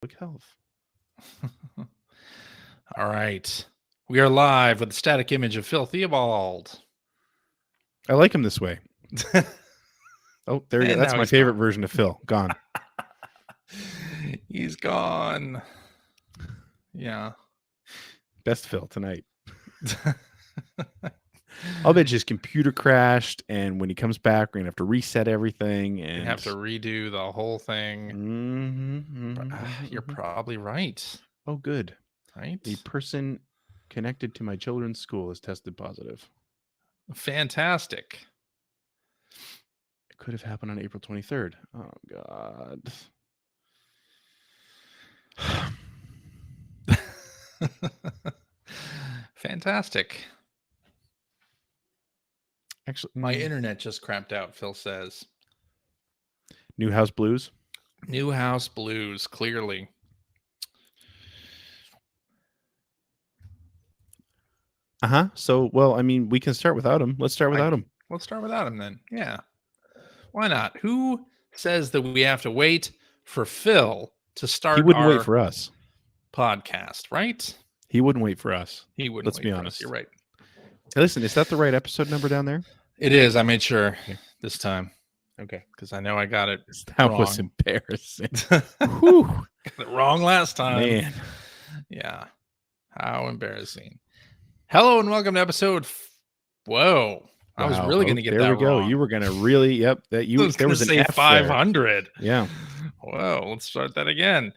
Public health. All right. We are live with the static image of Phil Theobald. I like him this way. Oh, there you go. And That's now my he's favorite gone. version of Phil. Gone. He's gone. Yeah. Best Phil tonight. I'll bet his computer crashed, and when he comes back, we're gonna have to reset everything, and You have to redo the whole thing. You're Mm-hmm. probably right. Oh, good. Right? A person connected to my children's school has tested positive. Fantastic. It could have happened on April 23rd. Oh, God. Fantastic. Actually, My internet just crapped out, Phil says. New House Blues. New House Blues, clearly. So, well, I mean, we can start without him. Let's start without him. Let's start without him then. Yeah. Why not? Who says that we have to wait for Phil to start He wouldn't our wait for us. podcast, right? He wouldn't wait for us. He wouldn't. Let's wait be for honest. Us. You're right. Hey, listen, is that the right episode number down there? It is. I made sure this time. Okay. Because I know I got it That wrong. was embarrassing. Whew. Got it wrong last time. Man. Yeah. How embarrassing. Hello and welcome to episode. Whoa. I was really going to get that There we go. wrong. You were going to really, yep. That you. There was an F 500. There. Yeah. Whoa. Let's start that again.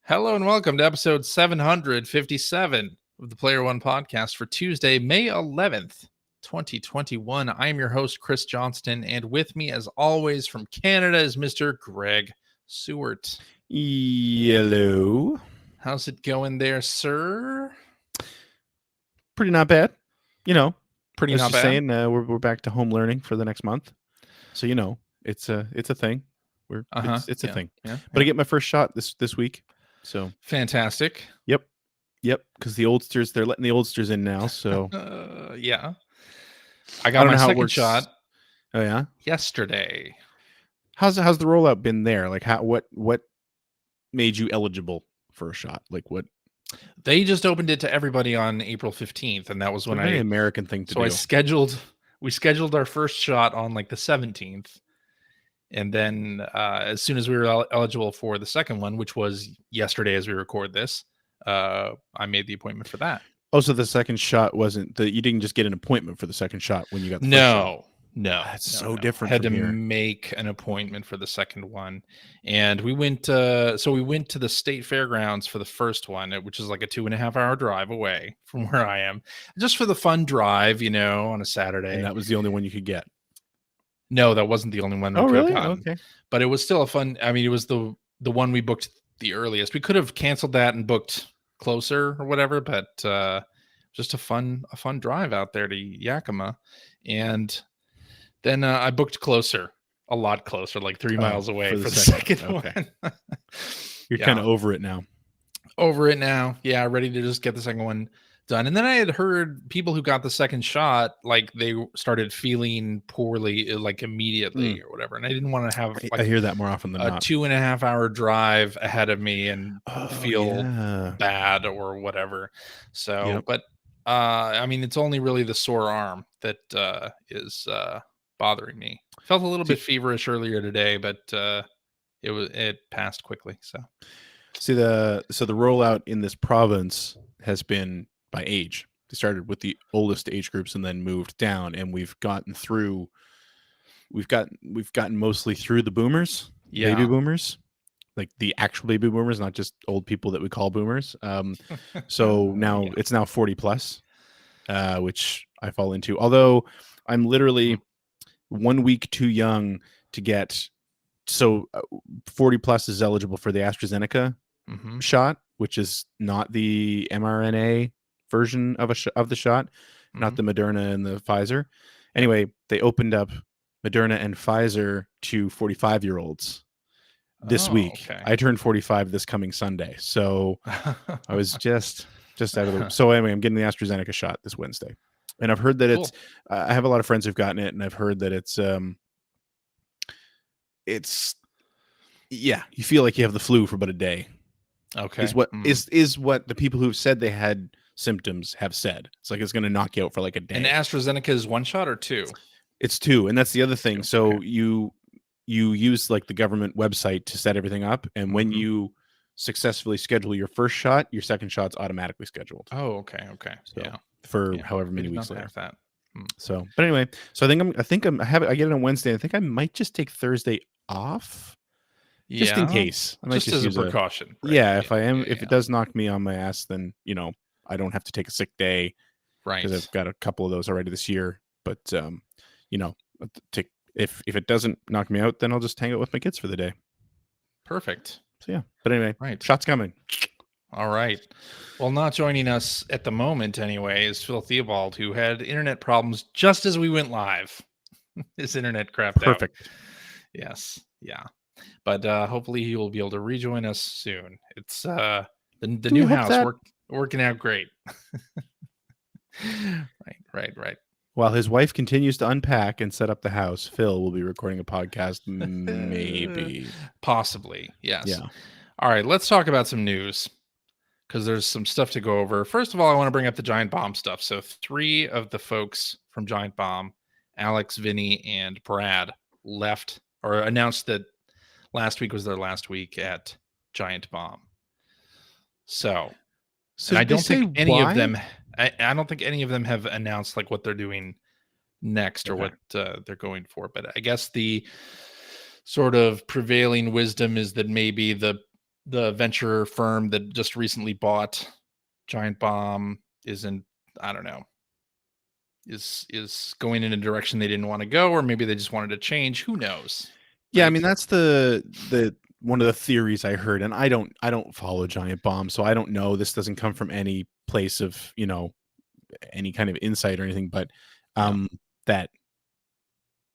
Hello and welcome to episode 757 of the Player One podcast for Tuesday, May 11th, 2021. I'm your host, Chris Johnston, and with me, as always, from Canada is Mr. Greg Seward. Hello. How's it going there, sir? Pretty not bad. You know, Pretty not bad. Saying, we're back to home learning for the next month, so you know it's a thing. It's a thing. Yeah. But I get my first shot this week, so fantastic. Yep. Because they're letting the oldsters in now. So yeah, I got my second shot. Oh yeah, yesterday. How's the rollout been there? Like what made you eligible for a shot? Like what? They just opened it to everybody on April 15th, and that was when very American thing to do. So we scheduled our first shot on like the 17th, and then as soon as we were eligible for the second one, which was yesterday as we record this, I made the appointment for that. Oh, so the second shot wasn't you didn't just get an appointment for the second shot when you got the first shot. No, that's so different. I had to make an appointment for the second one, and we went. We went to the state fairgrounds for the first one, which is like a 2.5 hour drive away from where I am, just for the fun drive, on a Saturday. And that was the only one you could get. No, that wasn't the only one. Oh, really? Okay, but it was still a fun. I mean, it was the one we booked the earliest. We could have canceled that and booked closer or whatever, but just a fun drive out there to Yakima, and then I booked a lot closer, like 3 miles away for the second one. You're kind of over it now. Yeah, ready to just get the second one done. And then I had heard people who got the second shot, like they started feeling poorly, like immediately or whatever. And I didn't want to have. Like, I hear that more often than not. 2.5 hour drive ahead of me and feel bad or whatever. So, but I mean, it's only really the sore arm that is bothering me. Felt a little bit feverish earlier today, but it passed quickly. So the rollout in this province has been by age. They started with the oldest age groups and then moved down, and we've gotten mostly through the boomers, baby boomers, like the actual baby boomers, not just old people that we call boomers. So now it's now 40 plus, which I fall into. Although I'm literally 1 week too young to get. So 40 plus is eligible for the AstraZeneca shot, which is not the mRNA version of the shot, not the Moderna and the Pfizer. Anyway, they opened up Moderna and Pfizer to 45-year-olds this week. Okay. I turned 45 this coming Sunday, so I was just out of the. So anyway, I'm getting the AstraZeneca shot this Wednesday, and I've heard that it's. I have a lot of friends who've gotten it, and I've heard that it's. You feel like you have the flu for about a day Okay. Is what the people who've said they had symptoms have said. It's like it's going to knock you out for like a day. And AstraZeneca is 1 shot or 2? It's 2, and that's the other thing. 2. So Okay. you use like the government website to set everything up, and when you successfully schedule your first shot, your second shot's automatically scheduled. Oh, okay. So, for however many I did weeks not later. have that. So, but anyway, so I get it on Wednesday. I think I might just take Thursday off, just in case. I might just as use a precaution. Right? Yeah, if it does knock me on my ass, then I don't have to take a sick day, right? Because I've got a couple of those already this year. But if it doesn't knock me out, then I'll just hang out with my kids for the day. Perfect. So yeah, but anyway, right. Shots coming. All right. Well, not joining us at the moment anyway is Phil Theobald, who had internet problems just as we went live. His internet crapped out. Perfect. Yes. Yeah. But hopefully he will be able to rejoin us soon. It's the new house working out great. Right. While his wife continues to unpack and set up the house, Phil will be recording a podcast, maybe. Possibly, yes. Yeah. All right, let's talk about some news, because there's some stuff to go over. First of all, I want to bring up the Giant Bomb stuff. So 3 of the folks from Giant Bomb, Alex, Vinny, and Brad, left or announced that last week was their last week at Giant Bomb. So I don't think any of them... I don't think any of them have announced like what they're doing next or what they're going for. But I guess the sort of prevailing wisdom is that maybe the venture firm that just recently bought Giant Bomb is going in a direction they didn't want to go, or maybe they just wanted to change. Who knows? Yeah, right? I mean, that's the one of the theories I heard, and I don't follow Giant Bomb, so I don't know. This doesn't come from any place of any kind of insight or anything, but that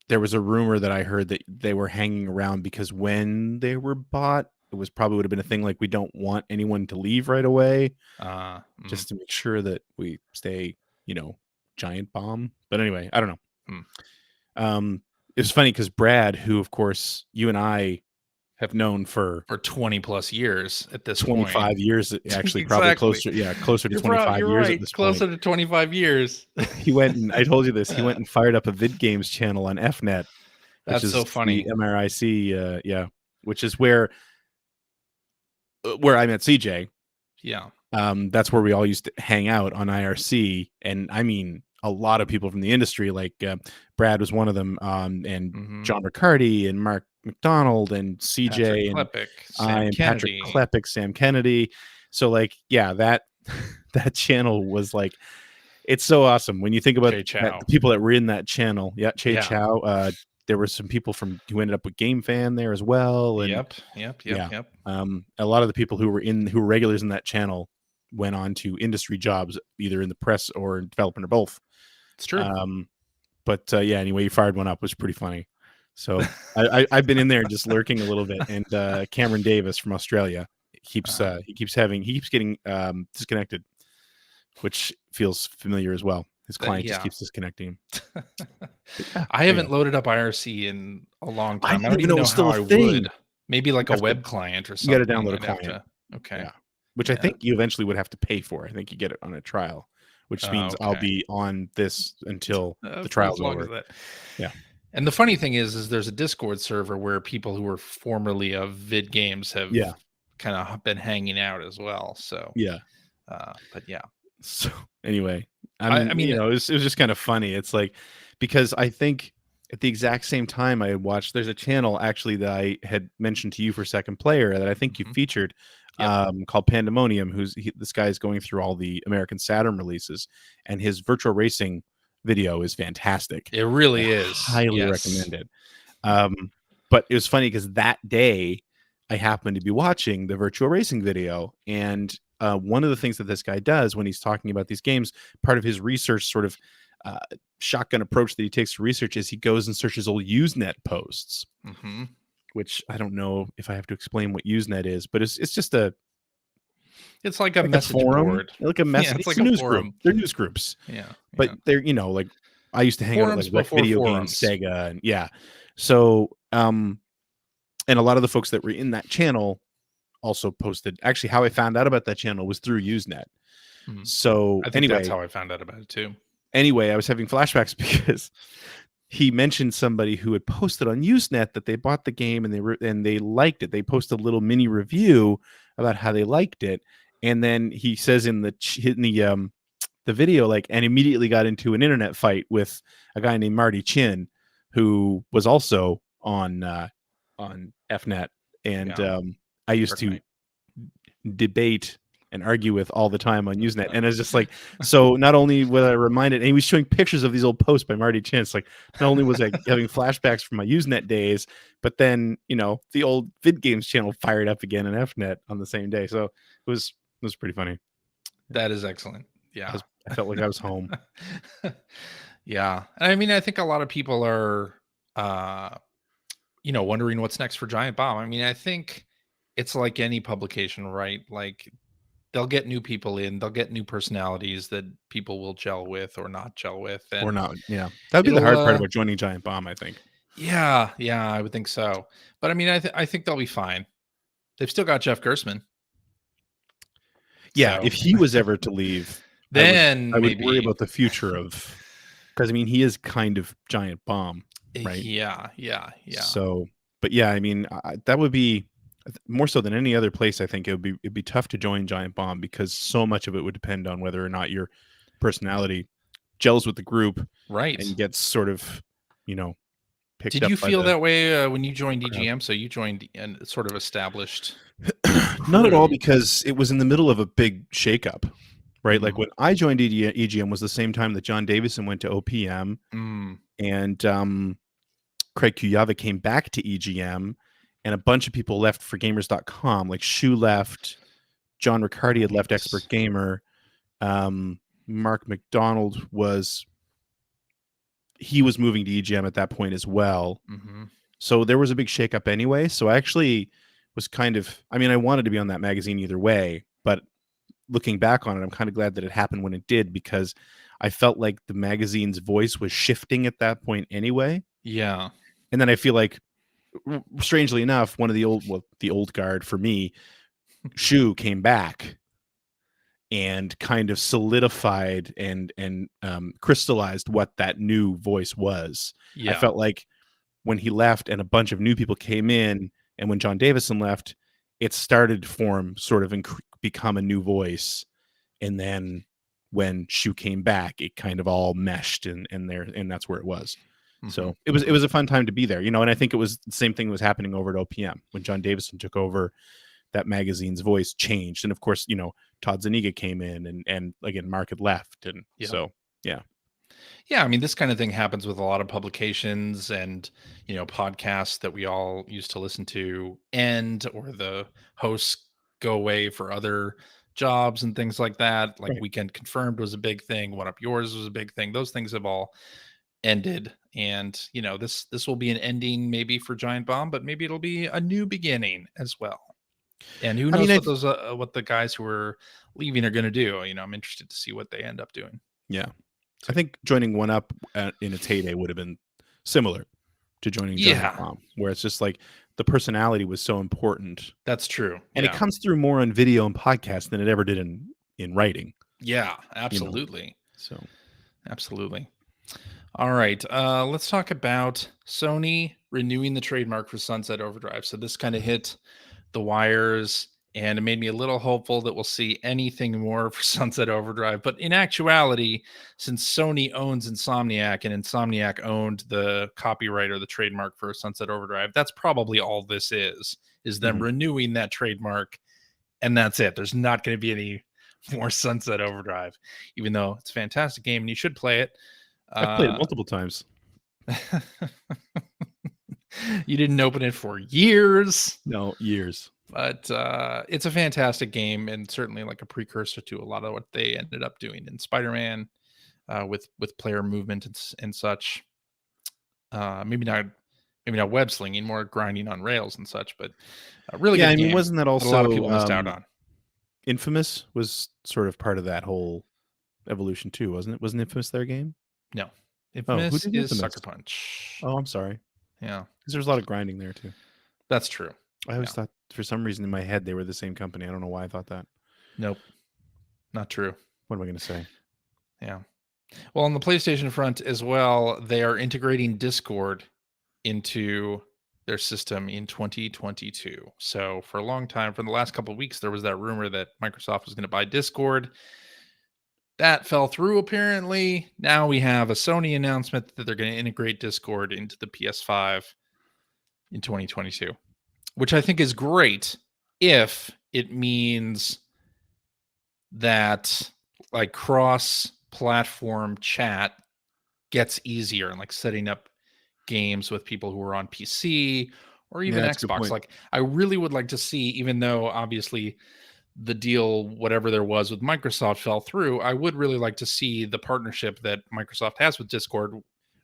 there was a rumor that I heard that they were hanging around because when they were bought, it was probably would have been a thing like, we don't want anyone to leave right away, just to make sure that we stay Giant Bomb. But anyway, I don't know. It was funny because Brad, who of course you and I have known for 20 plus years at this 25 point. Years, actually. Exactly. Probably closer to 25 years right. at this closer point. to 25 years. He went and I told you this, he went and fired up a vid games channel on FNet. That's which is so funny. The MRIC, which is where I met CJ. Yeah. That's where we all used to hang out on IRC, and I mean a lot of people from the industry, like Brad was one of them, and John Riccardi and Mark McDonald and CJ and Patrick Klepek, Sam Kennedy. So like, yeah, that channel was like, it's so awesome when you think about the people that were in that channel. Yeah, Chow. There were some people who ended up with Game Fan there as well. And Yep. A lot of the people who were regulars in that channel went on to industry jobs, either in the press or development or both. It's true. But anyway, you fired one up. It was pretty funny. So I've been in there just lurking a little bit. And Cameron Davis from Australia he keeps getting disconnected, which feels familiar as well. His client just keeps disconnecting. I haven't loaded up IRC in a long time. I don't even know how I would. Maybe like a web client or something. You got to download a client. Okay. Yeah. Which I think you eventually would have to pay for. I think you get it on a trial, which means I'll be on this until the trial's over. Yeah. And the funny thing is there's a Discord server where people who were formerly of Vid Games have kind of been hanging out as well. So but yeah. So anyway, I mean, it was just kind of funny. It's like, because I think at the exact same time I had watched, there's a channel actually that I had mentioned to you for Second Player that I think you featured, called Pandemonium. This guy's going through all the American Saturn releases, and his virtual racing video is fantastic. It really is. Highly recommended. But it was funny because that day I happened to be watching the virtual racing video, and one of the things that this guy does when he's talking about these games, part of his research sort of shotgun approach that he takes to research, is he goes and searches old Usenet posts, which I don't know if I have to explain what Usenet is, but it's just it's like a message board, like a message. It's like a news group. They're news groups. But they're, like I used to hang out at like video games, Sega, and so and a lot of the folks that were in that channel also posted. Actually, how I found out about that channel was through Usenet. Mm-hmm. So I think anyway, that's how I found out about it too. Anyway, I was having flashbacks because he mentioned somebody who had posted on Usenet that they bought the game and they liked it. They posted a little mini review about how they liked it, and then he says in the video, like, and immediately got into an internet fight with a guy named Marty Chin, who was also on FNet, and I used to debate and argue with all the time on Usenet. And it's just like, so not only was I reminded, and he was showing pictures of these old posts by Marty Chin. It's like, not only was I having flashbacks from my Usenet days, but then, the old Vid Games channel fired up again in FNet on the same day. So it was pretty funny. That is excellent. Yeah. I felt like I was home. Yeah. I mean, I think a lot of people are, wondering what's next for Giant Bomb. I mean, I think it's like any publication, right? Like, they'll get new people in, they'll get new personalities that people will gel with or not gel with. Or not. Yeah. That'd be the hard part about joining Giant Bomb, I think. Yeah. Yeah. I would think so. But I mean, I think they'll be fine. They've still got Jeff Gerstmann. Yeah. So. If he was ever to leave, then I would worry about the future of, because I mean, he is kind of Giant Bomb, right? Yeah. So, but yeah, I mean, that would be more so than any other place. I think it'd be tough to join Giant Bomb because so much of it would depend on whether or not your personality gels with the group, right, and gets sort of, picked up. Did you feel that way when you joined EGM? So you joined and sort of established? Not at all, because it was in the middle of a big shakeup, right? Like when I joined EGM was the same time that John Davison went to OPM, and Craig Kuyava came back to EGM. And a bunch of people left for gamers.com. Like Shu left, John Riccardi had left Expert Gamer. Mark McDonald was moving to EGM at that point as well. So there was a big shakeup anyway. So I actually was I wanted to be on that magazine either way, but looking back on it, I'm kind of glad that it happened when it did, because I felt like the magazine's voice was shifting at that point anyway. Yeah. And then I feel like, strangely enough, one of the old guard for me, Shu, came back and kind of solidified and crystallized what that new voice was. I felt like when he left and a bunch of new people came in, and when John Davison left, it started to form sort of become a new voice. And then when Shu came back, it kind of all meshed and that's where it was. So it was a fun time to be there, and I think it was the same thing was happening over at OPM when John Davison took over. That magazine's voice changed, and of course, Todd Zuniga came in, and again, Mark had left, and so yeah. I mean, this kind of thing happens with a lot of publications and podcasts that we all used to listen to end, or the hosts go away for other jobs and things like that. Like Weekend Confirmed was a big thing. What Up Yours was a big thing. Those things have all ended, and this will be an ending maybe for Giant Bomb, but maybe it'll be a new beginning as well. And who knows what the guys who are leaving are going to do. I'm interested to see what they end up doing. Yeah, I think joining One Up in its heyday would have been similar to joining Giant Bomb, where it's just like the personality was so important. That's true, and it comes through more on video and podcast than it ever did in writing. Yeah, absolutely. So absolutely. All right, let's talk about Sony renewing the trademark for Sunset Overdrive. So this kind of hit the wires, and it made me a little hopeful that we'll see anything more for Sunset Overdrive. But in actuality, since Sony owns Insomniac, and Insomniac owned the copyright or the trademark for Sunset Overdrive, that's probably all this is them renewing that trademark, and that's it. There's not going to be any more Sunset Overdrive, even though it's a fantastic game and you should play it. I've played it multiple times. You didn't open it for years. No, years. But it's a fantastic game, and certainly like a precursor to a lot of what they ended up doing in Spider-Man, with player movement and such. Maybe not web slinging, more grinding on rails and such. But really, good game. Wasn't that also a lot of people missed out on? Infamous was sort of part of that whole evolution too, wasn't it? Wasn't Infamous their game? No, Infamous is Infamous? Sucker Punch. Oh, I'm sorry. Yeah, because there's a lot of grinding there too. That's true. I always thought for some reason in my head they were the same company. I don't know why I thought that. Nope, not true. What am I going to say? Yeah. Well, on the PlayStation front as well, they are integrating Discord into their system in 2022. So for a long time, for the last couple of weeks, there was that rumor that Microsoft was going to buy Discord. That fell through, apparently. Now we have a Sony announcement that they're going to integrate Discord into the PS5 in 2022, which I think is great if it means that like cross-platform chat gets easier and like setting up games with people who are on PC or even Xbox. Like I really would like to see, even though obviously the deal, whatever there was with Microsoft fell through, I would really like to see the partnership that Microsoft has with Discord,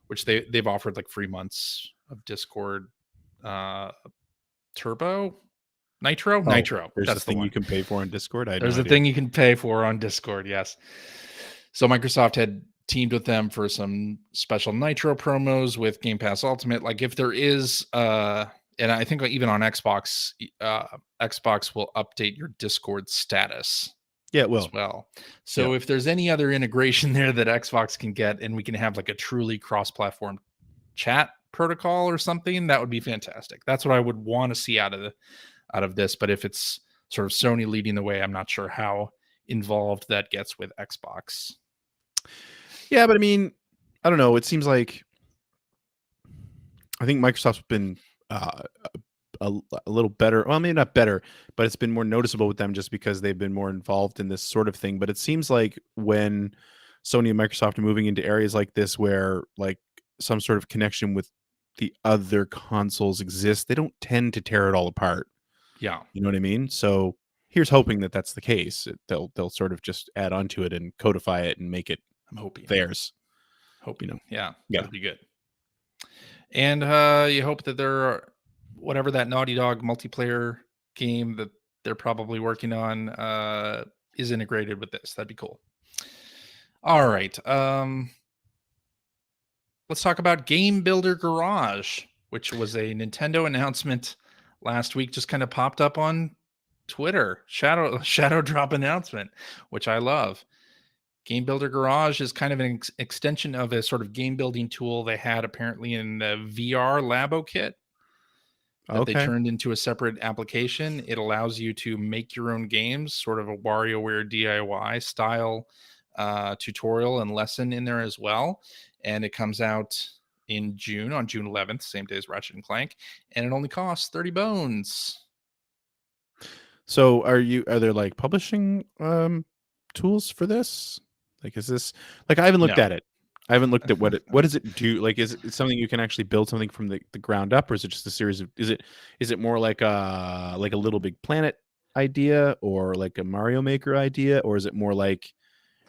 which they've offered like 3 months of Discord Turbo Nitro. There's That's a thing the one you can pay for on Discord. There's a thing you can pay for on Discord. Yes. So Microsoft had teamed with them for some special Nitro promos with Game Pass Ultimate. Like if there is, and I think even on Xbox, Xbox will update your Discord status. Yeah, it will. As well. So if there's any other integration there that Xbox can get, and we can have like a truly cross-platform chat protocol or something, that would be fantastic. That's what I would want to see out of this. But if it's sort of Sony leading the way, I'm not sure how involved that gets with Xbox. Yeah, but I mean, I don't know. It seems like I think Microsoft's been a little better. Well, maybe not better, but it's been more noticeable with them just because they've been more involved in this sort of thing. But it seems like when Sony and Microsoft are moving into areas like this where like some sort of connection with the other consoles exists, they don't tend to tear it all apart. Yeah. You know what I mean? So here's hoping that that's the case. They'll sort of just add onto it and codify it and make it theirs. Hoping, that'd be good. And you hope that there are whatever that Naughty Dog multiplayer game that they're probably working on is integrated with this. That'd be cool. All right. Let's talk about Game Builder Garage, which was a Nintendo announcement last week. Just kind of popped up on Twitter. Shadow drop announcement, which I love. Game Builder Garage is kind of an extension of a sort of game building tool they had apparently in the VR Labo kit that they turned into a separate application. It allows you to make your own games, sort of a WarioWare DIY style tutorial and lesson in there as well. And it comes out in June, on June 11th, same day as Ratchet and Clank, and it only costs 30 bones. So are there like publishing tools for this? Like, is this like, I haven't looked at it. I haven't looked at what does it do? Like, is it something you can actually build something from the ground up, or is it just a series of, is it more like a Little Big Planet idea or like a Mario Maker idea, or is it more like,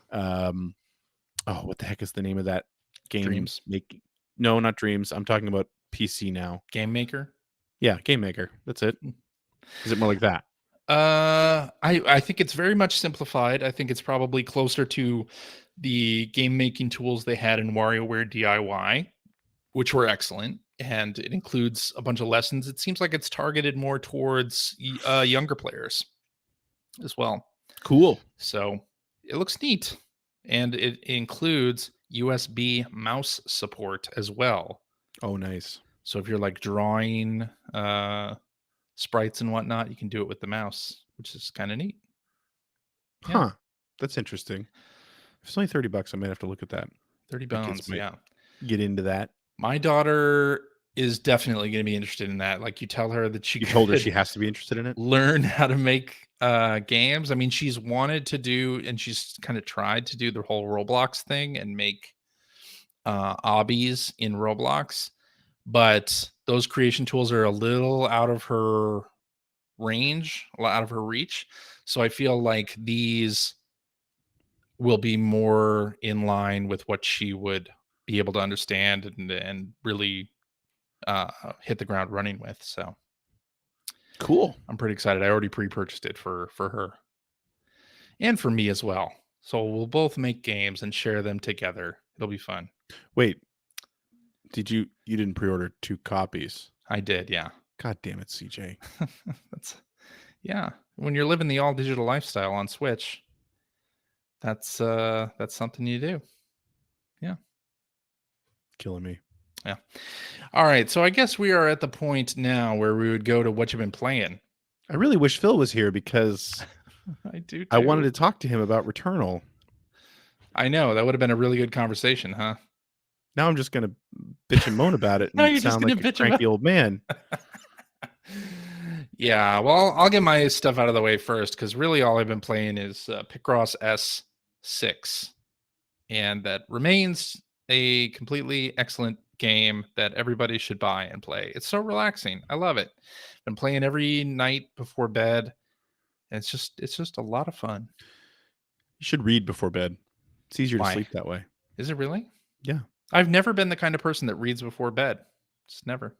what the heck is the name of that game? Dreams? No, not Dreams. I'm talking about PC now. Game Maker? Yeah, Game Maker. That's it. Is it more like that? I think it's very much simplified. I think it's probably closer to the game making tools they had in WarioWare DIY, which were excellent, and it includes a bunch of lessons. It seems like it's targeted more towards younger players as well. Cool. So it looks neat, and it includes USB mouse support as well. Oh, nice. So if you're like drawing sprites and whatnot, you can do it with the mouse, which is kind of neat. Huh. That's interesting. If it's only $30, I might have to look at that. 30 bones. Yeah. Get into that. My daughter is definitely going to be interested in that. Like, you tell her that you told her she has to be interested in it. Learn how to make games. I mean, she's wanted to do, and she's kind of tried to do the whole Roblox thing and make obbies in Roblox, but those creation tools are a little out of her range, out of her reach. So I feel like these will be more in line with what she would be able to understand and really hit the ground running with. So cool. I'm pretty excited. I already pre-purchased it for her and for me as well. So we'll both make games and share them together. It'll be fun. Wait, you didn't pre-order 2 copies? I did, yeah. God damn it, CJ. Yeah, when you're living the all digital lifestyle on Switch, that's something you do. Yeah. Killing me. Yeah. All right. So I guess we are at the point now where we would go to what you've been playing. I really wish Phil was here because I do too. I wanted to talk to him about Returnal. I know, that would have been a really good conversation, huh? Now I'm just going to bitch and moan about it Now and you're just sound gonna like a bitch cranky old man. Yeah, well, I'll get my stuff out of the way first because really all I've been playing is Picross S6, and that remains a completely excellent game that everybody should buy and play. It's so relaxing. I love it. Been playing every night before bed. And it's just a lot of fun. You should read before bed. It's easier to Why? sleep that way. Is it really? Yeah. I've never been the kind of person that reads before bed. Just never.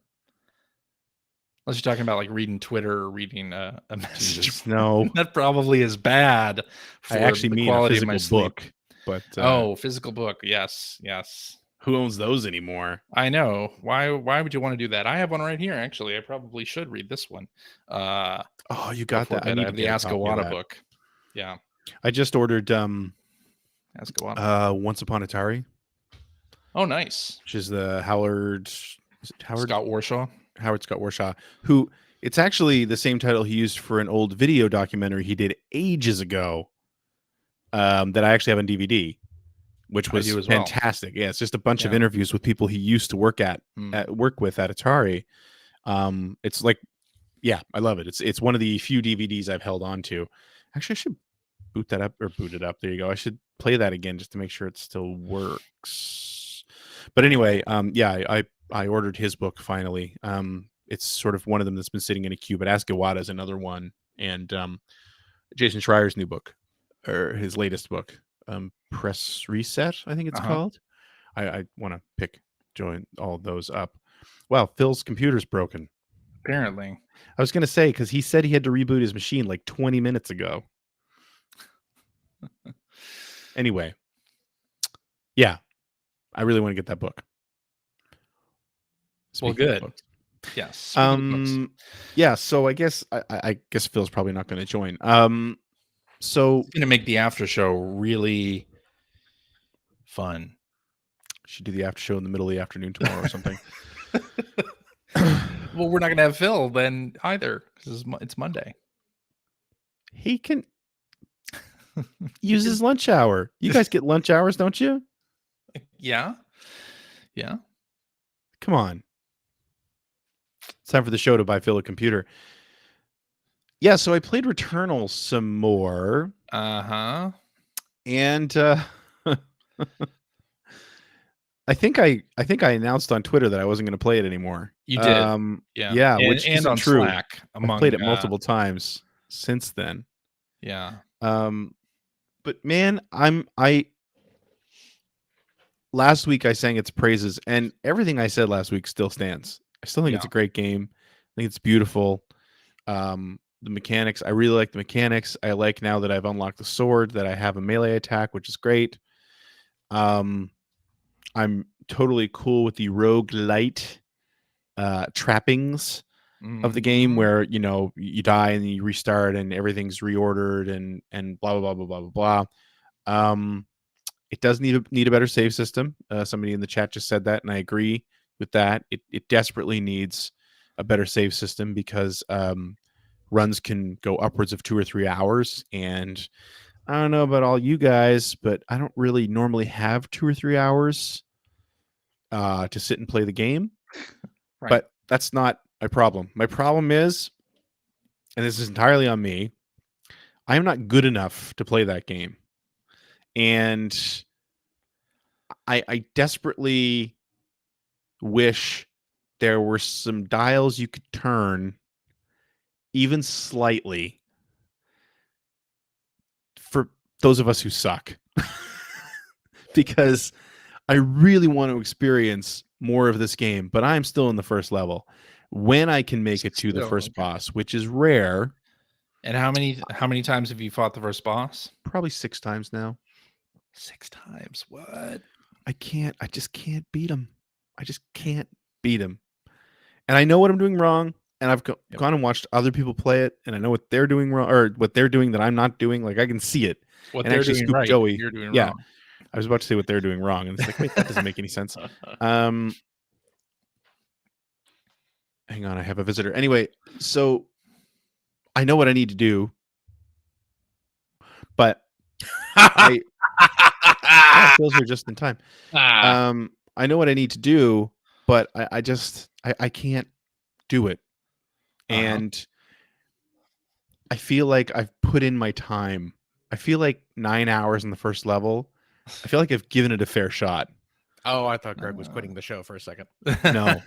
Unless you're talking about like reading Twitter or reading a message. Jesus, no. That probably is bad for I actually the mean a quality of my physical sleep. book. But physical book. Yes, yes. who owns those anymore? I know. Why would you want to do that? I have one right here, actually. I probably should read this one. Oh, you got that. I have the Ask Iwata book. Yeah. I just ordered Ask Iwata. Once Upon Atari. Oh, nice. Which is the Howard Scott Warshaw. Howard Scott Warshaw, who it's actually the same title he used for an old video documentary he did ages ago. That I actually have on DVD, which was fantastic. Well. Yeah, it's just a bunch of interviews with people he used to work with at Atari. It's like, yeah, I love it. It's one of the few DVDs I've held on to. Actually, I should boot it up. There you go. I should play that again just to make sure it still works. But anyway, I ordered his book finally. It's sort of one of them that's been sitting in a queue, but Ask Iwata is another one. And Jason Schreier's new book, or his latest book, Press Reset, I think it's called. I want to join all those up. Wow, Phil's computer's broken. Apparently. I was going to say, because he said he had to reboot his machine like 20 minutes ago. Anyway. Yeah. I really want to get that book. Well, good. Yes. Yeah, so I guess I guess Phil's probably not going to join. So it's going to make the after show really fun. Should do the after show in the middle of the afternoon tomorrow or something. Well, we're not going to have Phil then either because it's Monday. He can use his lunch hour. You guys get lunch hours, don't you? Yeah. Yeah. Come on. It's time for the show to buy Phil a computer. Yeah, so I played Returnal some more. Uh-huh. And I think I announced on Twitter that I wasn't going to play it anymore. You did. Yeah, which and isn't on true. Slack. I've played it multiple times since then. Yeah. But man, last week I sang its praises, and everything I said last week still stands. I still think it's a great game. I think it's beautiful. The mechanics, I really like the mechanics. I like now that I've unlocked the sword that I have a melee attack, which is great. I'm totally cool with the roguelite trappings of the game, where you die and you restart and everything's reordered and blah blah blah blah blah blah. It does need a better save system. Somebody in the chat just said that, and I agree with that. It desperately needs a better save system because runs can go upwards of 2 or 3 hours, and I don't know about all you guys, but I don't really normally have 2 or 3 hours to sit and play the game. Right. But that's not my problem. My problem is, and this is entirely on me, I am not good enough to play that game. And I desperately wish there were some dials you could turn even slightly for those of us who suck. Because I really want to experience more of this game, but I'm still in the first level. When I can make it to the first boss, which is rare. And how many times have you fought the first boss? Probably 6 times now. 6 times? What? I just can't beat him. I just can't beat him. And I know what I'm doing wrong, and I've gone and watched other people play it, and I know what they're doing wrong, or what they're doing that I'm not doing. Like I can see it. What and they're actually doing scoop right, Joey. you're doing Yeah, wrong. I was about to say what they're doing wrong, and it's like, wait, that doesn't make any sense. Hang on, I have a visitor. Anyway, so I know what I need to do, but Phil's here just in time. I know what I need to do, but I just can't do it. And I feel like I've put in my time. I feel like 9 hours in the first level. I feel like I've given it a fair shot. Oh, I thought Greg was quitting the show for a second. No.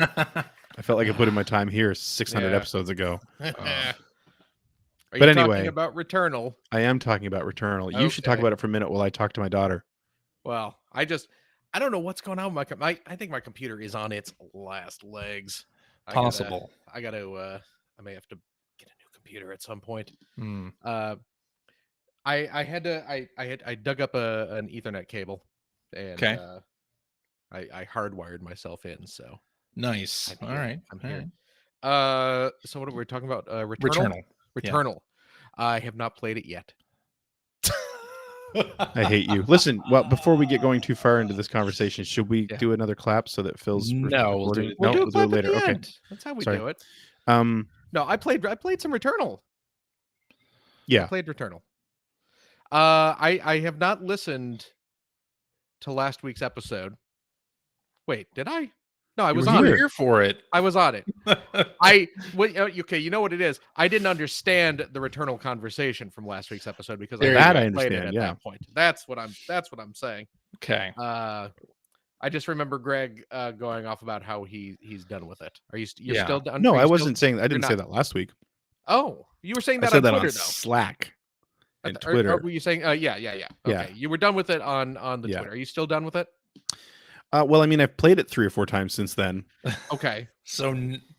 I felt like I put in my time here 600 episodes ago. Are you But anyway, talking about Returnal? I am talking about Returnal. You should talk Okay. about it for a minute while I talk to my daughter. Well, I don't know what's going on with I think my computer is on its last legs. Possible. I may have to get a new computer at some point. I dug up an Ethernet cable, and I hardwired myself in. So nice. All right, I'm here. So what are we talking about? Returnal. Returnal. Yeah. I have not played it yet. I hate you. Listen, well, before we get going too far into this conversation, should we do another clap so that Phil's recording? We'll do it later. Okay, that's how we do it. No, I played some Returnal. Yeah, I played Returnal. I have not listened to last week's episode. Wait, did I? No, I was here for it. I was on it. Okay, you know what it is? I didn't understand the Returnal conversation from last week's episode because I played it at that point. That's what I'm saying. Okay. I just remember Greg going off about how he's done with it. Are you still done? No, I wasn't saying that. I didn't say that last week. Oh, you were saying that I said on that Twitter, on though. Slack and Twitter. Or were you saying? Yeah. Okay, you were done with it on the Twitter. Are you still done with it? Well, I mean, I've played it 3 or 4 times since then. Okay. So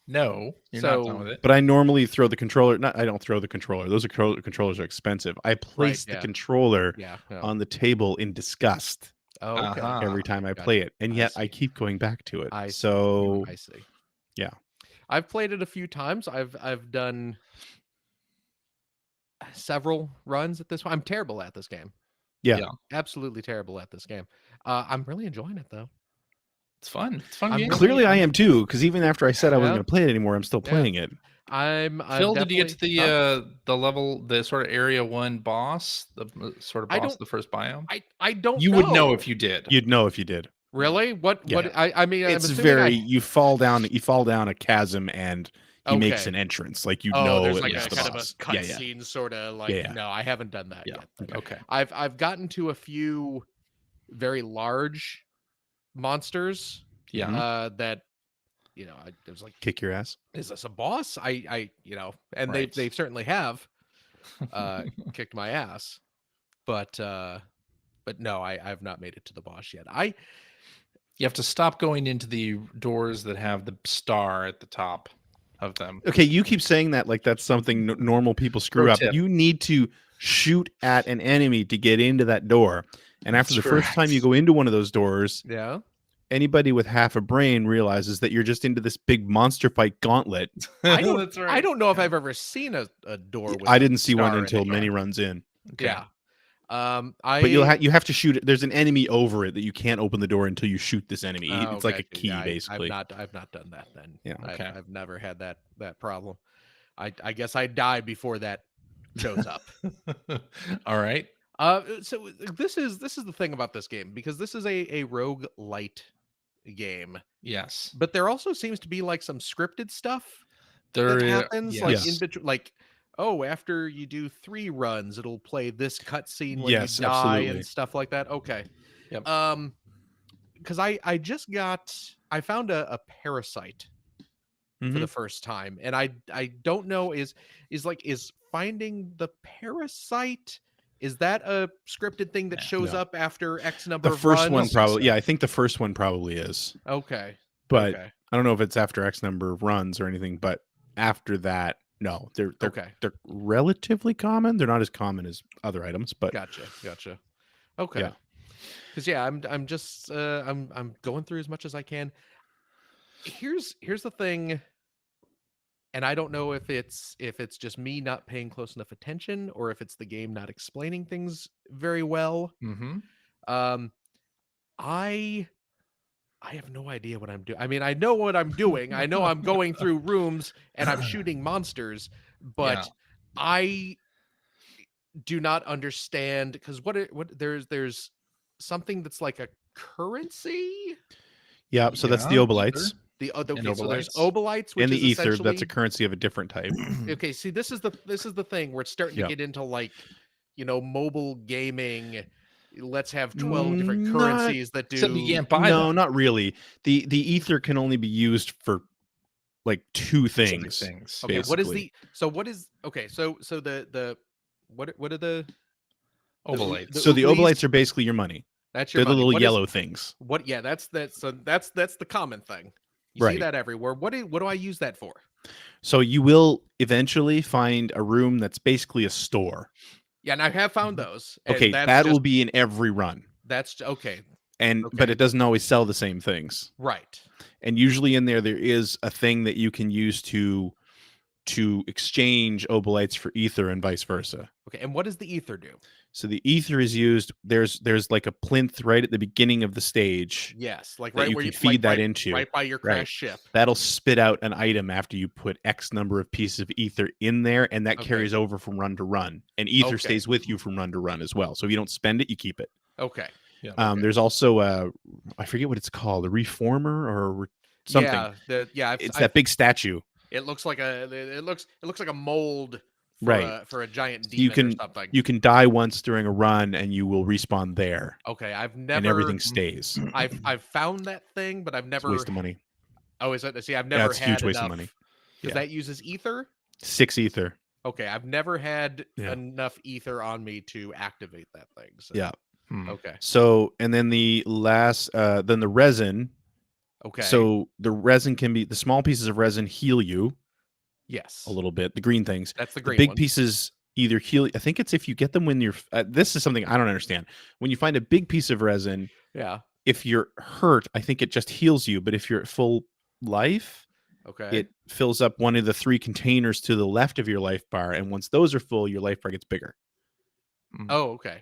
no, you're not done with it. But I normally throw the controller. I don't throw the controller. Those controllers are expensive. I place the controller on the table in disgust. Oh, okay. Every time I play it, and yet I keep going back to it. I see. Yeah. I've played it a few times. I've done several runs at this point. I'm terrible at this game. Yeah. Absolutely terrible at this game. I'm really enjoying it though. It's fun. It's fun. Clearly, I am too. Because even after I said I wasn't going to play it anymore, I'm still playing it. Phil, did you get to the level, the sort of area 1 boss, the sort of boss of the first biome? I don't. You would know if you did. You'd know if you did. Really? What? I mean, it's very. You fall down a chasm, and he makes an entrance. Like there's like it's a the kind boss. of a cutscene, sort of like. No, I haven't done that yet. Okay. I've gotten to a few very large monsters. That there's like kick your ass. Is this a boss? And they certainly have kicked my ass, but no, I've not made it to the boss yet. You have to stop going into the doors that have the star at the top of them. Okay, you keep saying that like that's something normal people screw up. You need to shoot at an enemy to get into that door. And after the first time you go into one of those doors, anybody with half a brain realizes that you're just into this big monster fight gauntlet. I don't know if I've ever seen a door with I didn't see one until many runs in. Okay. Yeah. But you have to shoot it. There's an enemy over it that you can't open the door until you shoot this enemy. It's like a key, basically. I've not done that then. Yeah. Okay. I've never had that problem. I guess I die before that shows up. All right. So this is the thing about this game, because this is a roguelite game. Yes. But there also seems to be like some scripted stuff that happens, like in between, like, oh, after you do 3 runs, it'll play this cutscene when you die and stuff like that. Okay. Yep. Because I found a parasite for the first time, and I don't know is finding the parasite, is that a scripted thing that shows up after X number of runs? The first one probably, yeah, I think the first one probably is. Okay. But I don't know if it's after X number of runs or anything, but after that, no, they're relatively common. They're not as common as other items, but gotcha. Okay. Because I'm just I'm going through as much as I can. Here's the thing and I don't know if it's just me not paying close enough attention or if it's the game not explaining things very well. Mm-hmm. I have no idea what I'm doing. I mean, I know what I'm doing. I know I'm going through rooms and I'm shooting monsters, but I do not understand because what there's something that's like a currency. Yeah, so that's the obolites. So there's obolites, which and the is ether. That's a essentially currency of a different type. okay. See, this is the thing where it's starting to get into like, mobile gaming. Let's have 12 different currencies that do. Except you can't buy No, them. not really. The ether can only be used for like two things. Okay, what is the so the what are the obolites? So the obolites are basically your money. That's your They're money. the little yellow things. What? Yeah, that's the common thing. You see that everywhere. What do I use that for? So you will eventually find a room that's basically a store. Yeah, and I have found those. Okay, that will be in every run. That's okay. But it doesn't always sell the same things. Right. And usually in there is a thing that you can use to exchange obolites for ether and vice versa. Okay, and what does the ether do? So the ether is used. There's like a plinth right at the beginning of the stage. Yes, like that right you where can you feed that into, right by your crash ship. That'll spit out an item after you put X number of pieces of ether in there, and that carries over from run to run. And ether stays with you from run to run as well. So if you don't spend it, you keep it. Okay. Yeah. There's also I forget what it's called, a reformer or something. It's that big statue. It looks like it looks like a mold. For a giant demon you can, or something. You can die once during a run and you will respawn there. Okay, I've never. And everything stays. I've found that thing, but I've never. It's a waste of money. Oh, is that? See, I've never had huge enough. Waste of money. Because that uses ether. 6 ether. Okay, I've never had enough ether on me to activate that thing. So. Yeah. Okay. So, and then the last, then the resin. Okay. So the resin can be, the small pieces of resin heal you. Yes. A little bit. The green things. That's the green big ones. Pieces either heal. I think it's if you get them when you're, this is something I don't understand. When you find a big piece of resin, if you're hurt, I think it just heals you. But if you're at full life, it fills up one of the 3 containers to the left of your life bar. And once those are full, your life bar gets bigger. Oh, okay.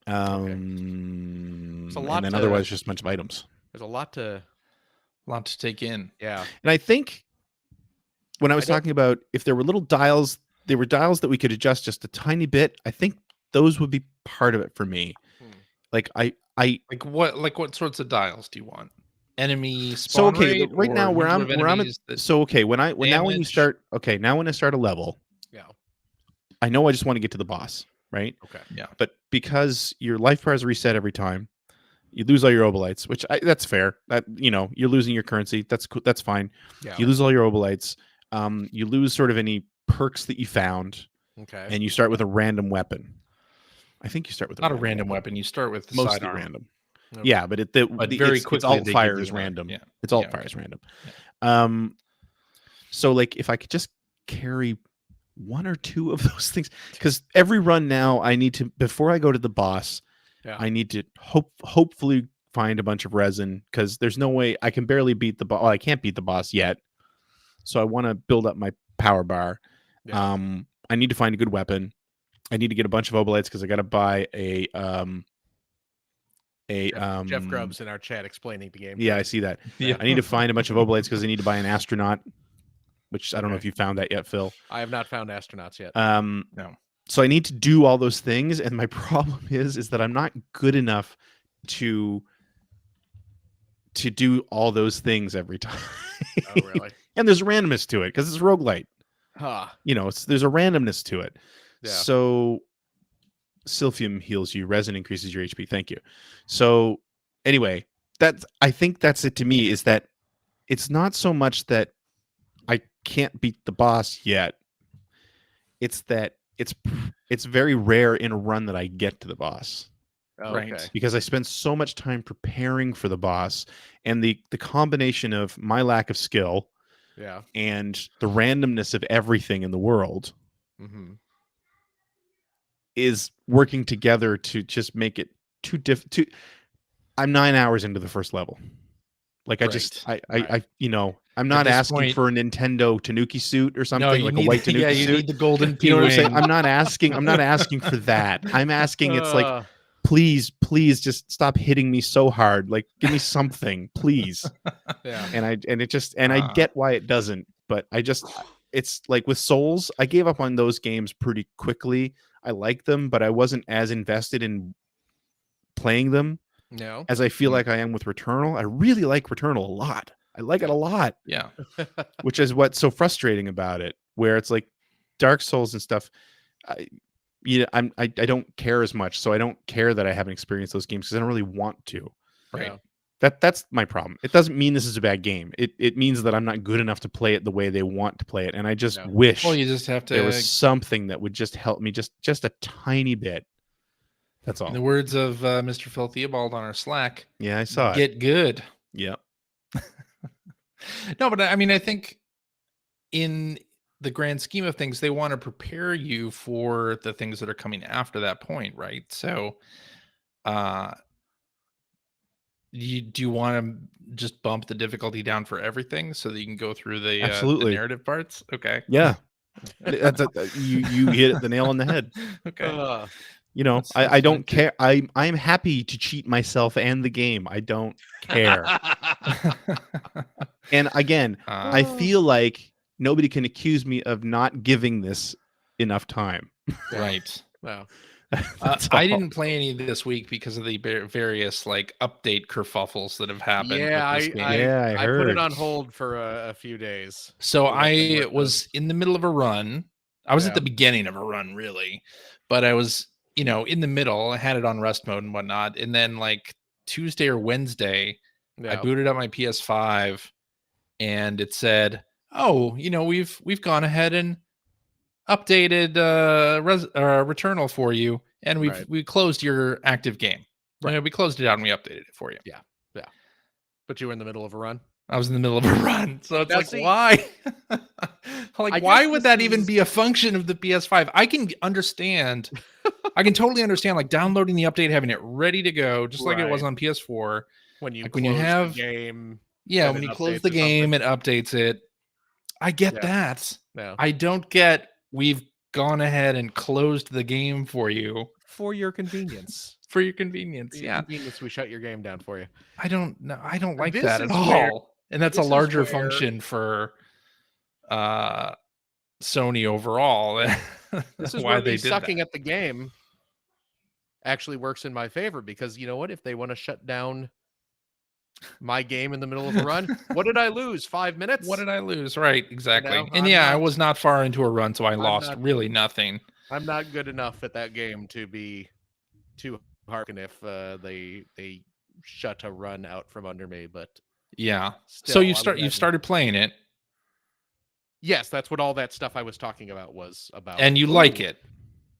It's a lot. And then otherwise, just a bunch of items. There's a lot to take in. Yeah. And I think when I was talking about if there were little dials, there were dials that we could adjust just a tiny bit. I think those would be part of it for me. Like like what sorts of dials do you want? Enemy spawn rate, right now when you start a level, I know I just want to get to the boss, right? Okay. Yeah. But because your life bars reset every time, you lose all your obolites, which that's fair. That you're losing your currency. That's cool. That's fine. Yeah. You lose all your obolites. You lose sort of any perks that you found. Okay. And you start with a random weapon. I think you start with not a random weapon. You start with the mostly sidearm. random. Okay. Yeah, but very quickly it's alt fire is random. Yeah. It's alt fire is random. Yeah. So like if I could just carry 1 or 2 of those things, because every run now I need to, before I go to the boss, I need to hopefully find a bunch of resin, because there's no way I can barely beat the boss. Well, I can't beat the boss yet, so I want to build up my power bar. Yeah. I need to find a good weapon. I need to get a bunch of obolites because I got to buy a Jeff Grubbs in our chat explaining the game. Yeah, I see that. Yeah. I need to find a bunch of obolites because I need to buy an astronaut, which I don't know if you found that yet, Phil. I have not found astronauts yet. No. So I need to do all those things, and my problem is that I'm not good enough to do all those things every time. Oh, really? And there's randomness to it because it's roguelite. Huh. There's a randomness to it. Yeah. So Silphium heals you, resin increases your HP. Thank you. So anyway, I think that's it to me, is that it's not so much that I can't beat the boss yet. It's that it's very rare in a run that I get to the boss. Oh, right. Okay. Because I spend so much time preparing for the boss, and the combination of my lack of skill and the randomness of everything in the world is working together to just make it too I'm 9 hours into the first level. Like I I'm not this asking point- for a Nintendo Tanuki suit or something, No, you like need a white Tanuki you suit. need the golden You know what I'm saying? P-wing. I'm not asking for that. I'm asking, it's like, please just stop hitting me so hard. Like, give me something, please. Yeah. And I get why it doesn't, but it's like with Souls, I gave up on those games pretty quickly. I like them, but I wasn't as invested in playing them No. as I feel like I am with Returnal. I really like Returnal a lot. I like it a lot. Yeah. Which is what's so frustrating about it, where it's like Dark Souls and stuff. I don't care as much, so I don't care that I haven't experienced those games because I don't really want to. Right. Yeah. That's my problem. It doesn't mean this is a bad game. It means that I'm not good enough to play it the way they want to play it, and I just wish Well, you just have to. there was something that would just help me just a tiny bit. That's all. In the words of Mr. Phil Theobald on our Slack, Yeah, I saw it. Get good. Yeah. No, but I mean, I think in the grand scheme of things, they want to prepare you for the things that are coming after that point, right? So, do you want to just bump the difficulty down for everything so that you can go through the narrative parts? Okay. Yeah. You hit the nail on the head. Okay. You know, I don't care. I'm happy to cheat myself and the game. I don't care. And again, I feel like nobody can accuse me of not giving this enough time. Right. Wow. I didn't play any this week because of the various like update kerfuffles that have happened. Yeah, with this game. I put it on hold for a few days. So I was in the middle of a run. I was at the beginning of a run, really, but I was, in the middle. I had it on rest mode and whatnot, and then like Tuesday or Wednesday, I booted up my PS5, and it said, "Oh, we've gone ahead and updated Returnal for you, and we closed your active game. Right. We closed it out and we updated it for you." Yeah. But you were in the middle of a run. I was in the middle of a run, so it's why? Why would that even be a function of the PS5? I can understand. I can totally understand, like downloading the update, having it ready to go, just like it was on PS4. When you have the game, when you close the game, it updates it. I get that. No. I don't get we've gone ahead and closed the game for you for your convenience. For your convenience, convenience, we shut your game down for you. I don't know. I don't like that at all. And that's a larger function for Sony overall. This is why they sucking at the game actually works in my favor, because you know what? If they want to shut down my game in the middle of a run, what did I lose? 5 minutes? What did I lose? Right, exactly. And I was not far into a run, so I lost really nothing. I'm not good enough at that game to be too hearken if they shut a run out from under me, but still, so you've started playing it. Yes, that's what all that stuff I was talking about was about. And you like it?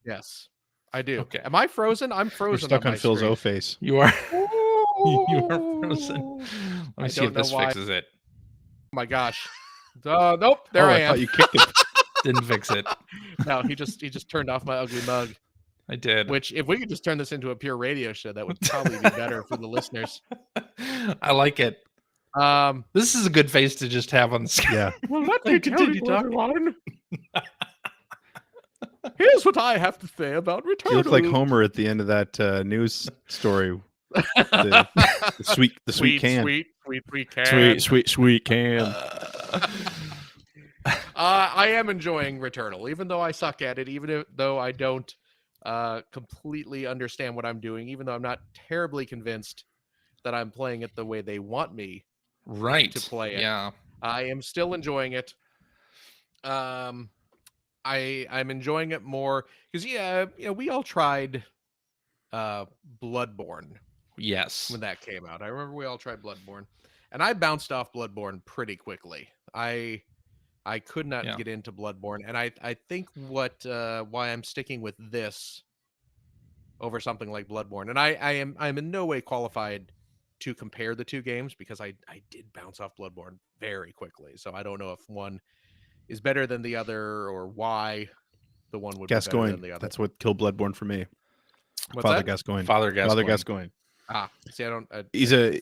Yes, I do. Okay. Am I frozen? I'm frozen. You're stuck on Phil's O face. You are. You are frozen. Let me see if this fixes it. Oh my gosh. Nope. There I am. Thought you kicked it. Didn't fix it. No, he just turned off my ugly mug. I did. Which, if we could just turn this into a pure radio show, that would probably be better for the listeners. I like it. This is a good face to just have on the screen. Yeah. Well, let me continue talking. Here's what I have to say about Returnal. You look like Homer at the end of that news story. The sweet can. Sweet can. I am enjoying Returnal, even though I suck at it, even though I don't completely understand what I'm doing, even though I'm not terribly convinced that I'm playing it the way they want me to play it. Yeah. I am still enjoying it. I'm enjoying it more because we all tried Bloodborne. Yes. When that came out. I remember we all tried Bloodborne. And I bounced off Bloodborne pretty quickly. I could not get into Bloodborne, and I think why I'm sticking with this over something like Bloodborne, and I'm in no way qualified to compare the two games because I did bounce off Bloodborne very quickly, so I don't know if one is better than the other or why the one would be better than the other. That's what killed Bloodborne for me. What's Father that? Gascoigne. Father Gascoigne. Gascoigne. See, I don't. He's a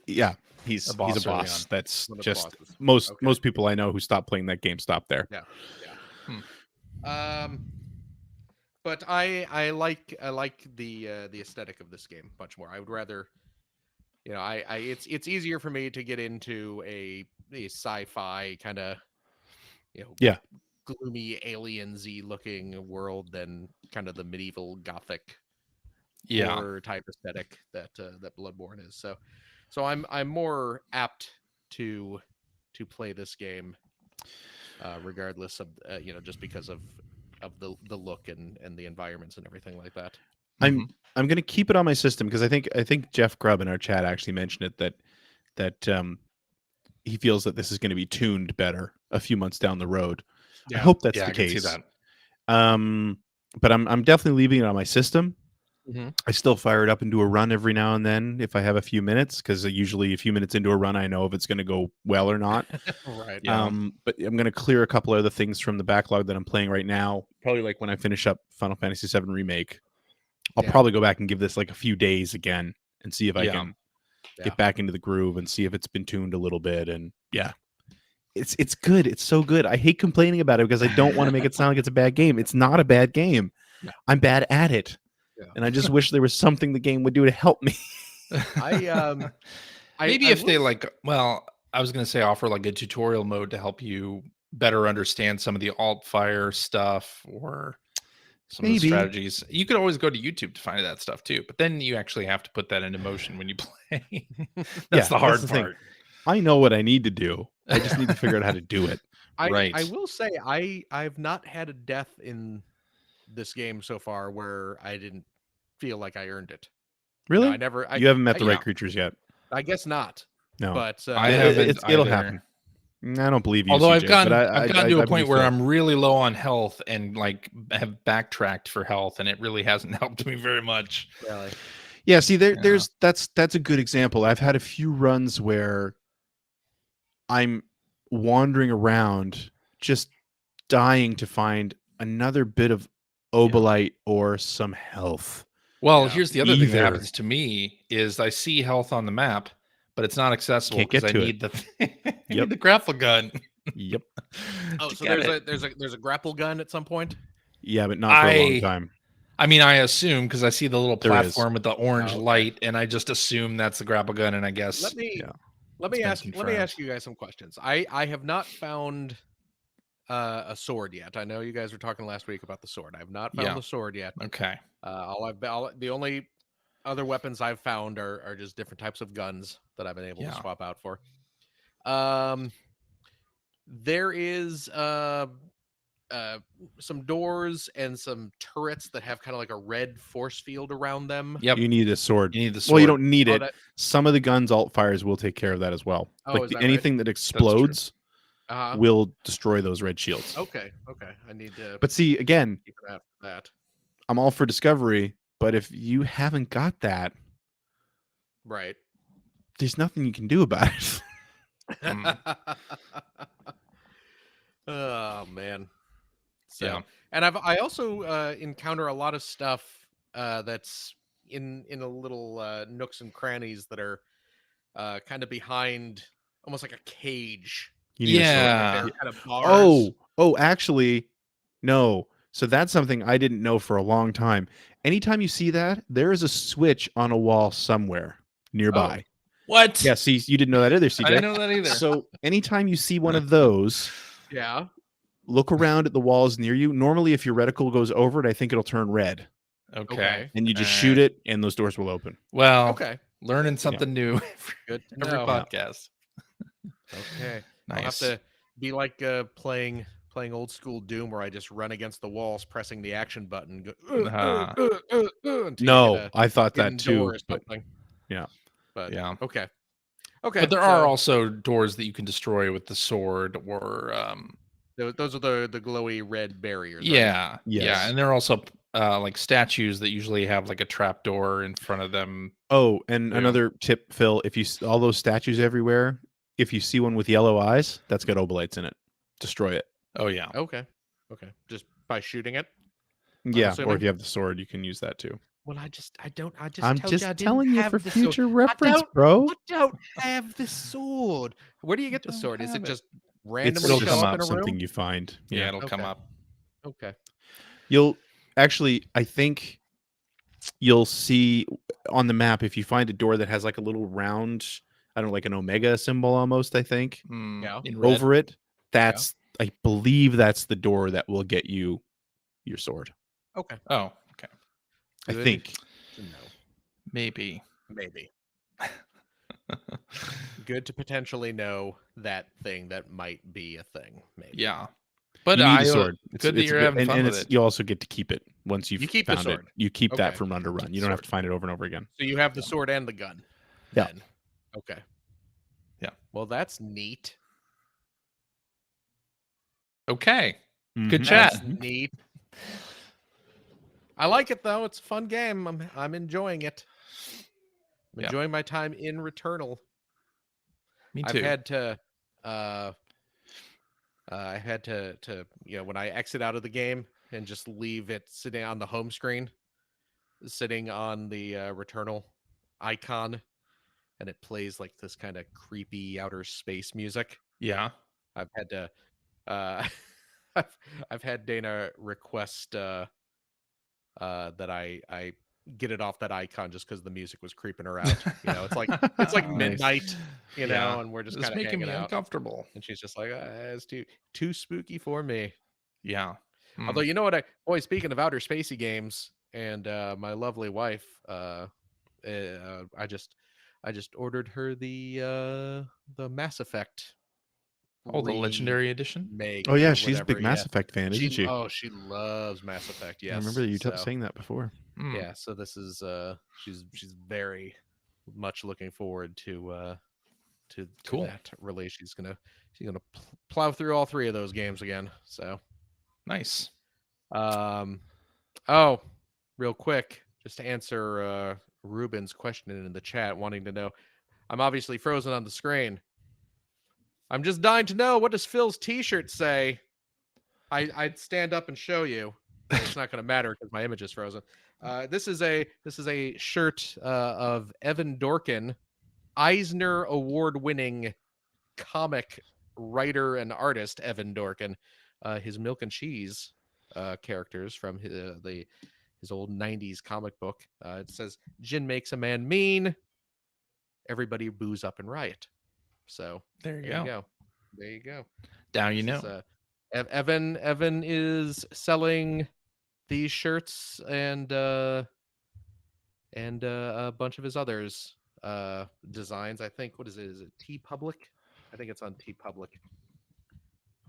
he's A boss a early boss. on. That's One of the just bosses. most people I know who stopped playing that game stopped there. But I like the aesthetic of this game much more. I would rather, it's easier for me to get into a sci-fi kind of, gloomy aliensy looking world than kind of the medieval gothic horror type aesthetic that Bloodborne is. So I'm more apt to play this game regardless of just because of the look and the environments and everything like that. I'm going to keep it on my system because I think Jeff Grubb in our chat actually mentioned it that he feels that this is going to be tuned better a few months down the road. I hope that's the case. I can see that. But I'm definitely leaving it on my system. I still fire it up and do a run every now and then if I have a few minutes, because usually a few minutes into a run I know if it's going to go well or not. Right. Yeah. But I'm going to clear a couple other things from the backlog that I'm playing right now. Probably like when I finish up Final Fantasy VII Remake, I'll probably go back and give this like a few days again and see if I can get back into the groove and see if it's been tuned a little bit. And it's good. It's so good. I hate complaining about it because I don't want to make it sound like it's a bad game. It's not a bad game. No. I'm bad at it. And I just wish there was something the game would do to help me. Maybe if they I was going to say offer like a tutorial mode to help you better understand some of the alt fire stuff or some of the strategies. You could always go to YouTube to find that stuff too, but then you actually have to put that into motion when you play. That's the hard part. I know what I need to do. I just need to figure out how to do it. I will say I've not had a death in this game so far where I didn't feel like I earned it. Really? No, you haven't met the right creatures yet. I guess not. No, but it'll happen. I don't believe you. Although CJ, I've gotten to a point where I'm really low on health and like have backtracked for health, and it really hasn't helped me very much. Really? Yeah. See, there's that's a good example. I've had a few runs where I'm wandering around, just dying to find another bit of obolite or some health. Well, here's the other thing that happens to me is I see health on the map, but it's not accessible because I need the grapple gun. Yep. Oh, so there's a grapple gun at some point? Yeah, but not for a long time. I mean, I assume because I see the little platform with the orange light, and I just assume that's the grapple gun, and I guess let me ask you guys some questions. I have not found a sword yet. I know you guys were talking last week about the sword. I've not found the sword yet. Okay. The only other weapons I've found are just different types of guns that I've been able to swap out for. There is some doors and some turrets that have kind of like a red force field around them. Yep. You need a sword. You need the sword. Well, you don't need it. Some of the guns alt fires will take care of that as well. Anything that explodes will destroy those red shields. Okay. I need to. But see, again, keep an eye out for that. I'm all for discovery, but if you haven't got that, right, there's nothing you can do about it. Oh man. So, and I also encounter a lot of stuff that's in a little nooks and crannies that are kind of behind, almost like a cage. Yeah. Kind of bars. Oh, actually, no. So that's something I didn't know for a long time. Anytime you see that, there is a switch on a wall somewhere nearby. Oh. What? Yeah, see, you didn't know that either, CJ. I didn't know that either. So anytime you see one of those, look around at the walls near you. Normally, if your reticle goes over it, I think it'll turn red. Okay. And you just shoot it, and those doors will open. Well, learning something new Good to every know. podcast. Okay. Nice. I'll have to be like playing old school Doom where I just run against the walls, pressing the action button. No, I thought that too. But, But yeah. Okay. But there are also doors that you can destroy with the sword, or those are the glowy red barriers. Yeah. Right? Yes. Yeah, and there are also like statues that usually have like a trap door in front of them. Oh, and another tip, Phil, if you all those statues everywhere, if you see one with yellow eyes, that's got obolites in it. Destroy it. Oh yeah. Okay. Just by shooting it? Yeah, or if you have the sword, you can use that too. Well, I just told you I didn't telling you have for the sword. future reference, bro. I don't have the sword. Where do you get the don't sword? Is it have it. just It's randomly It'll show come up up, in a something room? you find. Yeah, Yeah. it'll come Okay. up. Okay. You'll actually, I think you'll see on the map if you find a door that has like a little round, I don't know, like an omega symbol almost, I think, Yeah. In red. over it. That's, I believe that's the door that will get you your sword. Okay. Oh, okay. I Good think. to know. Maybe. Maybe. Good to potentially know that thing that might be a thing. Maybe. Yeah. But You need I a sword. good that you're good, having fun and with it's it. you also get to keep it once you've You keep the found it. sword. You keep that Okay. from under run. You don't have to find it over and over again. So you have the sword and the gun. Yeah. Then. Okay. Yeah. Well, that's neat. Okay. Good Mhm. chat. That's neat. I like it though. It's a fun game. I'm enjoying it. I'm Yeah. enjoying my time in Returnal. Me I've too. had to I had to when I exit out of the game and just leave it sitting on the home screen, sitting on the Returnal icon, and it plays like this kind of creepy outer space music. Yeah. I've had to I've had Dana request that I get it off that icon just because the music was creeping her out. It's like Nice. midnight, Yeah. and we're just It's kind of making hanging me out. uncomfortable. And she's just like, it's too spooky for me. Yeah. Although, you know what? Speaking of outer spacey games, and my lovely wife, I just ordered her the Mass Effect. The Legendary Edition. Oh yeah, or she's a big whatever, Mass Effect fan, isn't she? Oh, she loves Mass Effect. Yes, I remember you saying that before. Yeah, so this is she's very much looking forward to Cool. that release. She's gonna plow through all 3 of those games again. So Nice. Oh, real quick, just to answer Ruben's question in the chat, wanting to know, I'm obviously frozen on the screen. I'm just dying to know, what does Phil's t-shirt say? I'd stand up and show you. It's not going to matter because my image is frozen. This is a shirt of Evan Dorkin, Eisner Award-winning comic writer and artist Evan Dorkin. His Milk and Cheese characters from his old 90s comic book. It says, "Gin makes a man mean. Everybody boos up and riot." So There you go. There you go. Now you This know. is, Evan is selling these shirts and a bunch of his others designs. I think, what is it? Is it TeePublic? I think it's on TeePublic.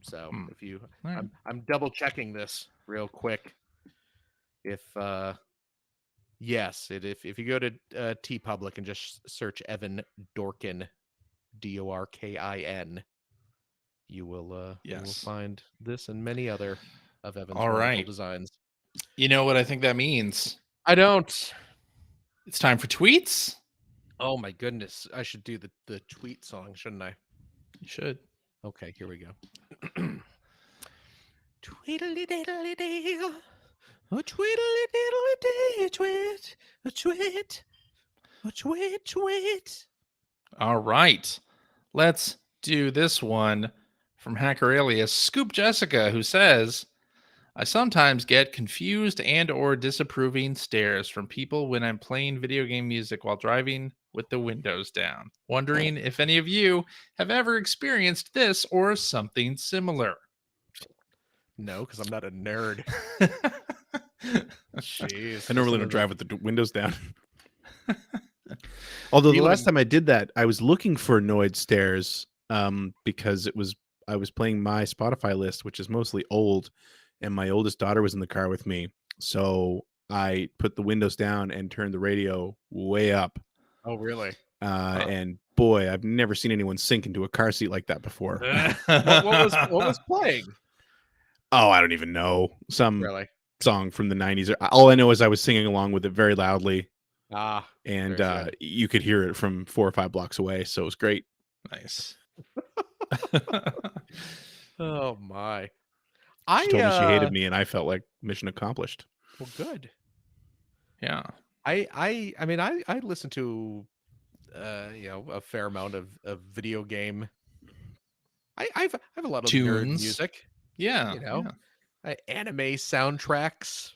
So if you, Right. I'm double checking this real quick. If yes, if you go to TeePublic and just search Evan Dorkin, Dorkin, you will find this and many other of Evan's wonderful designs. You know what I think that means? I don't. It's time for tweets. Oh my goodness! I should do the tweet song, shouldn't I? You should. Okay, here we go. Tweedly diddly dee, a tweedly diddly dee, tweet, a tweet, a tweet, tweet. All right. Let's do this one from Hacker Alias Scoop Jessica, who says, "I sometimes get confused and or disapproving stares from people when I'm playing video game music while driving with the windows down. Wondering if any of you have ever experienced this or something similar." No, because I'm not a nerd. Jeez, I normally don't drive with the windows down. Although the last time I did that, I was looking for annoyed stares because I was playing my Spotify list, which is mostly old, and my oldest daughter was in the car with me. So I put the windows down and turned the radio way up. Oh, really? And boy, I've never seen anyone sink into a car seat like that before. what was playing? Oh, I don't even know. Some Really? song from the 90s. All I know is I was singing along with it very loudly. And you could hear it from 4 or 5 blocks away. So it was great. Nice. Oh my. She told me she hated me and I felt like mission accomplished. Well, good. Yeah. I mean, I listen to a fair amount of video game. I have a lot of nerd Tunes. music. Yeah. You know, anime soundtracks.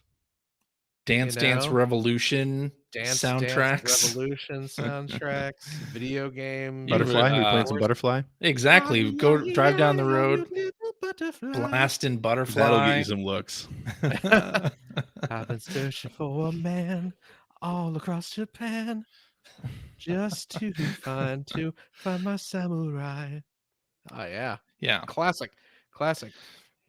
Dance Dance Revolution soundtracks. Revolution soundtracks, video game. Butterfly. Are you playing some Butterfly? Exactly. Go drive down the road, blasting Butterfly. That'll get you some looks. I've been searching for a man all across Japan just to find my samurai. Oh yeah. Classic.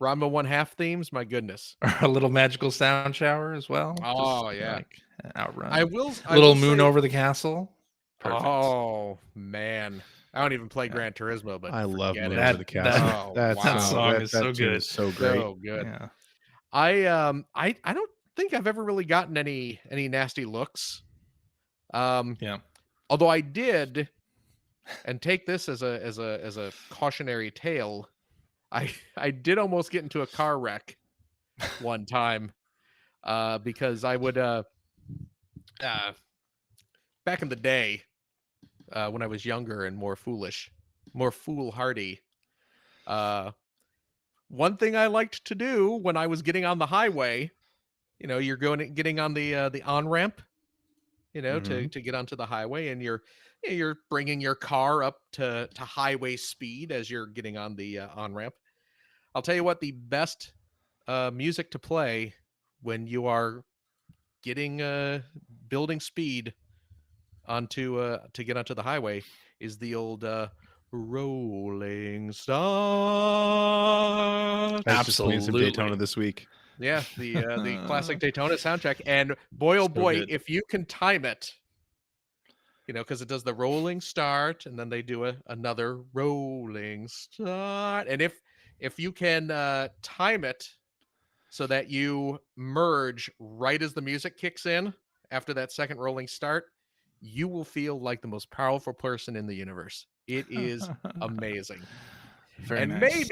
Ranma 1/2 themes, my goodness. A little magical sound shower as well. Oh Just, yeah. like, outrun. I little will moon say, over the castle. Perfect. Oh man. I don't even play Gran Turismo, but I love forget Moon it. Over the Castle. That song is so good. Is so great. So good. Yeah. I don't think I've ever really gotten any nasty looks. Yeah. Although I did, and take this as a cautionary tale, I did almost get into a car wreck one time because I would back in the day when I was younger and more foolhardy. One thing I liked to do when I was getting on the highway, you're getting on the on ramp, to get onto the highway, and you're bringing your car up to highway speed as you're getting on the on ramp. I'll tell you what, the best music to play when you are getting building speed onto to get onto the highway is the old Rolling Stone. I was just playing some Daytona this week. Yeah, the classic Daytona soundtrack, and boy oh boy, good. if you can time it, because it does the rolling start, and then they do another rolling start, and if you can time it so that you merge right as the music kicks in after that second rolling start, you will feel like the most powerful person in the universe. It is amazing. Very and nice.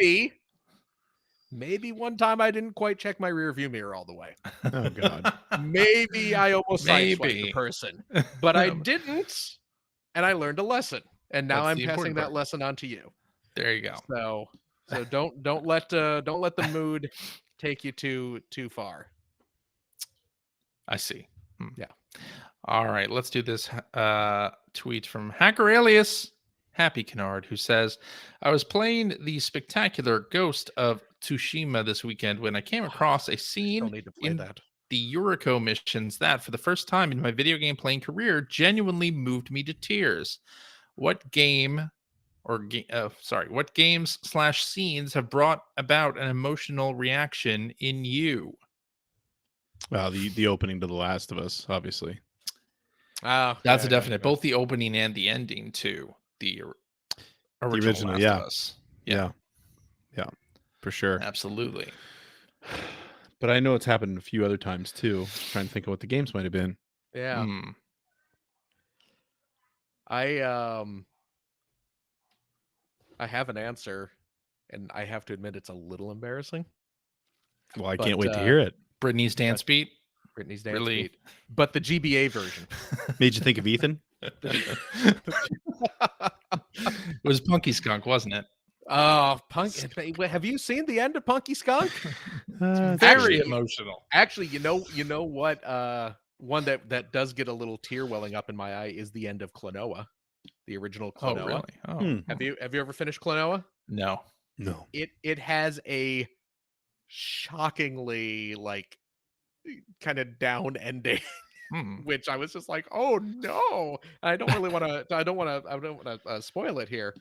maybe one time I didn't quite check my rear view mirror all the way. Oh God. Maybe I almost sideswiped the person, but I didn't, and I learned a lesson. And now I'm passing that lesson on to you. There you go. So don't let the mood take you too far. I see. Yeah. All right, let's do this tweet from Hacker Alias Happy Kennard, who says, I was playing the spectacular Ghost of Tsushima this weekend when I came across a scene in the Yuriko missions that, for the first time in my video game playing career, genuinely moved me to tears. What games / scenes have brought about an emotional reaction in you? Well, the opening to The Last of Us, obviously. That's a definite. Both the opening and the ending to the original Last of Us. Yeah, for sure. Absolutely. But I know it's happened a few other times too. I'm trying to think of what the games might have been. Yeah. I have an answer, and I have to admit it's a little embarrassing. Well, I can't wait to hear it. Brittany's dance beat. Brittany's dance beat. But the GBA version. Made you think of Ethan? It was Punky Skunk, wasn't it? Oh, have you seen the end of Punky Skunk? Very emotional. Actually, you know what? One that does get a little tear welling up in my eye is the end of Klonoa, the original Klonoa. Oh, really? Oh. Have you ever finished Klonoa? No. It has a shockingly kind of down ending, which I was just like, oh no, I don't really want to spoil it here.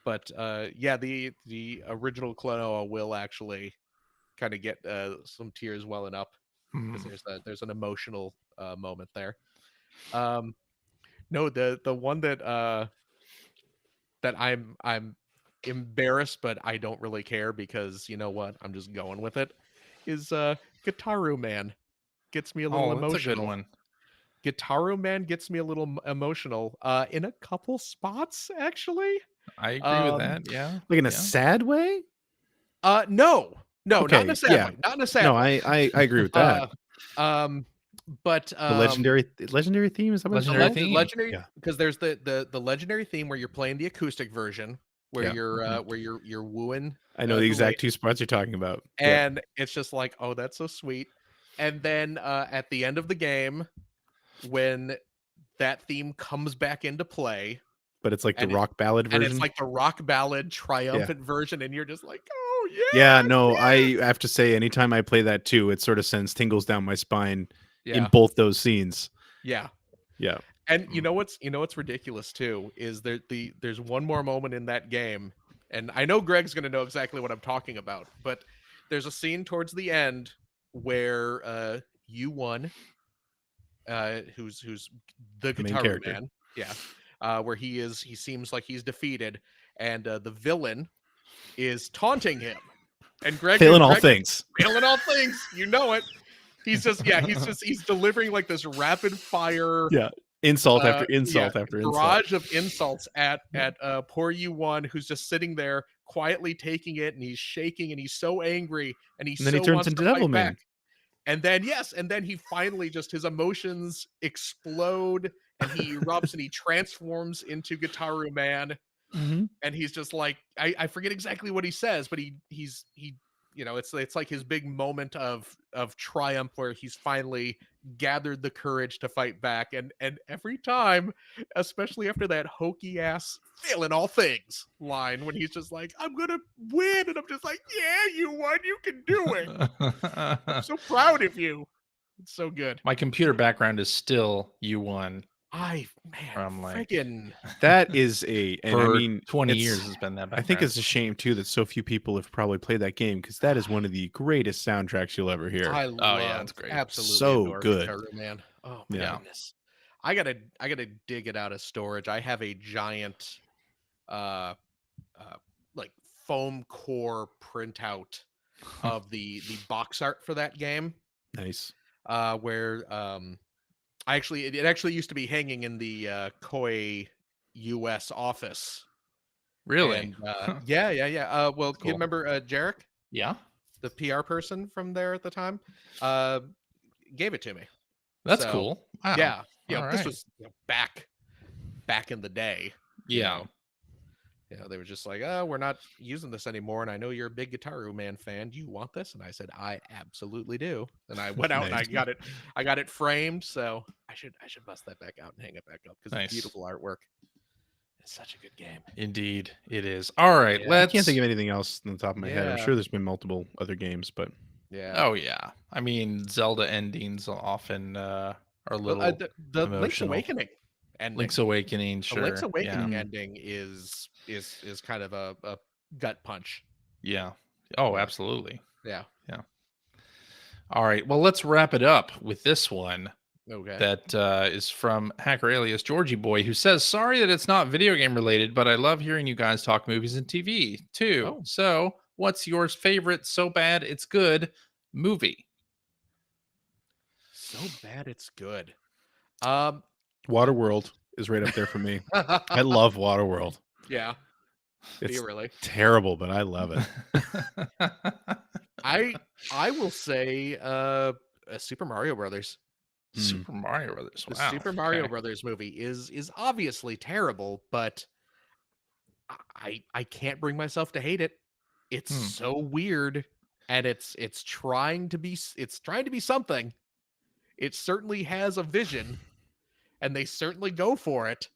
But the original Klonoa will actually kind of get some tears welling up because there's an emotional moment there. No, the one that I'm embarrassed, but I don't really care because you know what, I'm just going with it. Is Gitaru Man gets me a little emotional. That's a good one. Gitaru Man gets me a little emotional in a couple spots, actually. I agree with that. Yeah. Like in a sad way? No, okay, not in a sad way. Not in a sad way. No, I agree with that. But The legendary theme, is that what it's Legendary called? theme. legendary, Yeah. because there's the legendary theme where you're playing the acoustic version, where Yeah. you're wooing. I know the the exact lady. 2 spots you're talking about. And it's just like, oh, that's so sweet. And then at the end of the game, when that theme comes back into play, But it's like the and rock ballad and version. it's like the rock ballad triumphant version, and you're just like, oh Yeah, yeah, no, I have to say, anytime I play that too, it sort of sends tingles down my spine in yeah, both those scenes. yeah. Yeah. And you know what's ridiculous too is there's one more moment in that game, and I know Greg's gonna know exactly what I'm talking about, but there's a scene towards the end where U1, who's the The main Guitar character. Man, where he seems like he's defeated, and the villain is taunting him, and Failing all things. failing all things, you know it. He's delivering like this rapid fire Insult after insult after insult. barrage of insults at poor U1, who's just sitting there quietly taking it, and he's shaking, and he's so angry, and And then he turns into Devil Man. And then he finally just, his emotions explode, and he erupts, and he transforms into Guitar Man, and he's just like, I forget exactly what he says, but he's it's like his big moment of triumph, where he's finally gathered the courage to fight back, and every time, especially after that hokey ass failing all things line, when he's just like, I'm gonna win, and I'm just like, yeah, you won, you can do it. I'm so proud of you. It's so good. My computer background is still U1. I'm like, freaking, that is and for I mean, 20 years has been that I background. think it's a shame too that so few people have probably played that game, because that is one of the greatest soundtracks you'll ever hear. It's great. Absolutely So adore good. Guitar Man. Oh my goodness. I gotta dig it out of storage. I have a giant like foam core printout of the box art for that game. Nice. Where it actually used to be hanging in the Koei US office. Really? And, yeah. Well, Cool. you remember Jarek? Yeah. The PR person from there at the time, gave it to me. That's cool. Wow. Yeah. All This right. was back in the day. Yeah. They were just like, oh, we're not using this anymore, and I know you're a big Guitar Man fan. Do you want this? And I said, I absolutely do. And I went out and I got it framed. So I should bust that back out and hang it back up, because it's beautiful artwork. It's such a good game. Indeed, it is. All right, I can't think of anything else on the top of my head. I'm sure there's been multiple other games, but Oh yeah. I mean, Zelda endings often are a little the Link's Awakening ending. Link's Awakening, sure. The Link's Awakening ending is kind of a gut punch. Yeah. Oh, absolutely. Yeah. All right. Well, let's wrap it up with this one. Okay. That is from Hacker Alias Georgie Boy, who says, sorry that it's not video game related, but I love hearing you guys talk movies and TV too. Oh. So what's your favorite so bad it's good movie? So bad it's good. Waterworld is right up there for me. I love Waterworld. Yeah. It's really terrible, but I love it. I will say Super Mario Brothers. Super Mario Brothers. The Wow. Super Mario Brothers movie is obviously terrible, but I can't bring myself to hate it. It's so weird, and it's trying to be something. It certainly has a vision, and they certainly go for it.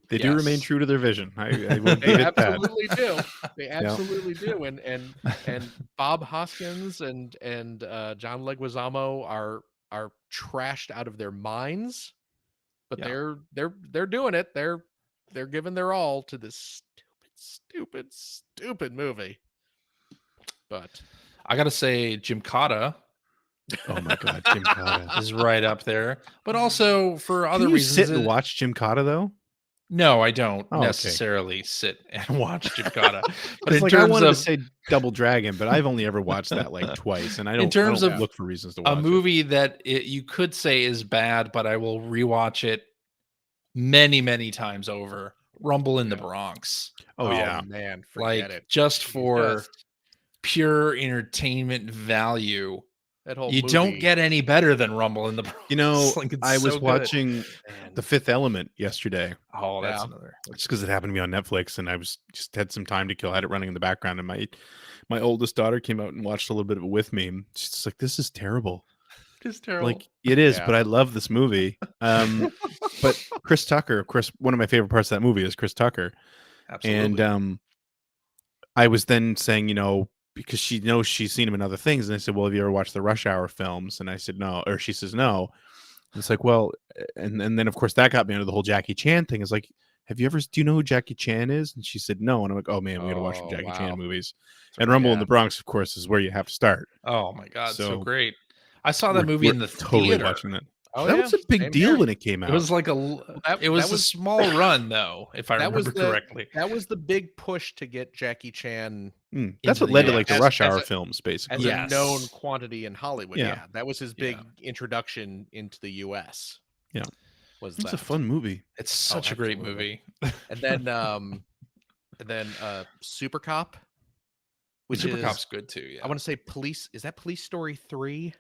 They do remain true to their vision. I will give it that. Absolutely do. They absolutely do. And Bob Hoskins and John Leguizamo are trashed out of their minds, but they're doing it. They're giving their all to this stupid movie. But I gotta say, Gymkata. Oh my god, Gymkata is right up there. But also for other Can you reasons. Sit and watch Gymkata though. No, I don't necessarily sit and watch Gymkata. But in terms I wanted of to say Double Dragon, but I've only ever watched that like twice, and I don't look for reasons to watch a movie that you could say is bad, but I will rewatch it many times over. Rumble in the Bronx. Oh yeah, man, forget it. Just for pure entertainment value. You don't get any better than Rumble in the Bronx. You know, Like, it's I was so good. watching The Fifth Element yesterday. Oh, that's another. Just because it happened to be on Netflix, and I was just had some time to kill. I had it running in the background, and my oldest daughter came out and watched a little bit of it with me. She's just like, "This is terrible." It's terrible. Like, it is, but I love this movie. But Chris Tucker, of course, one of my favorite parts of that movie is Chris Tucker. Absolutely. And I was then saying, because she knows she's seen him in other things, and I said, "Well, have you ever watched the Rush Hour films?" And I said, "No," or she says, "No." And it's like, well, and then of course that got me into the whole Jackie Chan thing. It's like, do you know who Jackie Chan is? And she said, no. And I'm like, oh man, we gotta watch some Jackie Chan movies. And Rumble in the Bronx, of course, is where you have to start. Oh my god, so great! I saw that movie in the totally theater. Watching that. Oh, that was a big deal when it came out. It was like it was a small run, though, if I remember correctly. That was the big push to get Jackie Chan. That's what led to like the Rush Hour films, basically. As a known quantity in Hollywood. Yeah, that was his big introduction into the U.S. Yeah, it's a fun movie. It's such a great movie. And then Super Cop, which Super Cop's good too. Yeah, I want to say Police. Is that Police Story 3?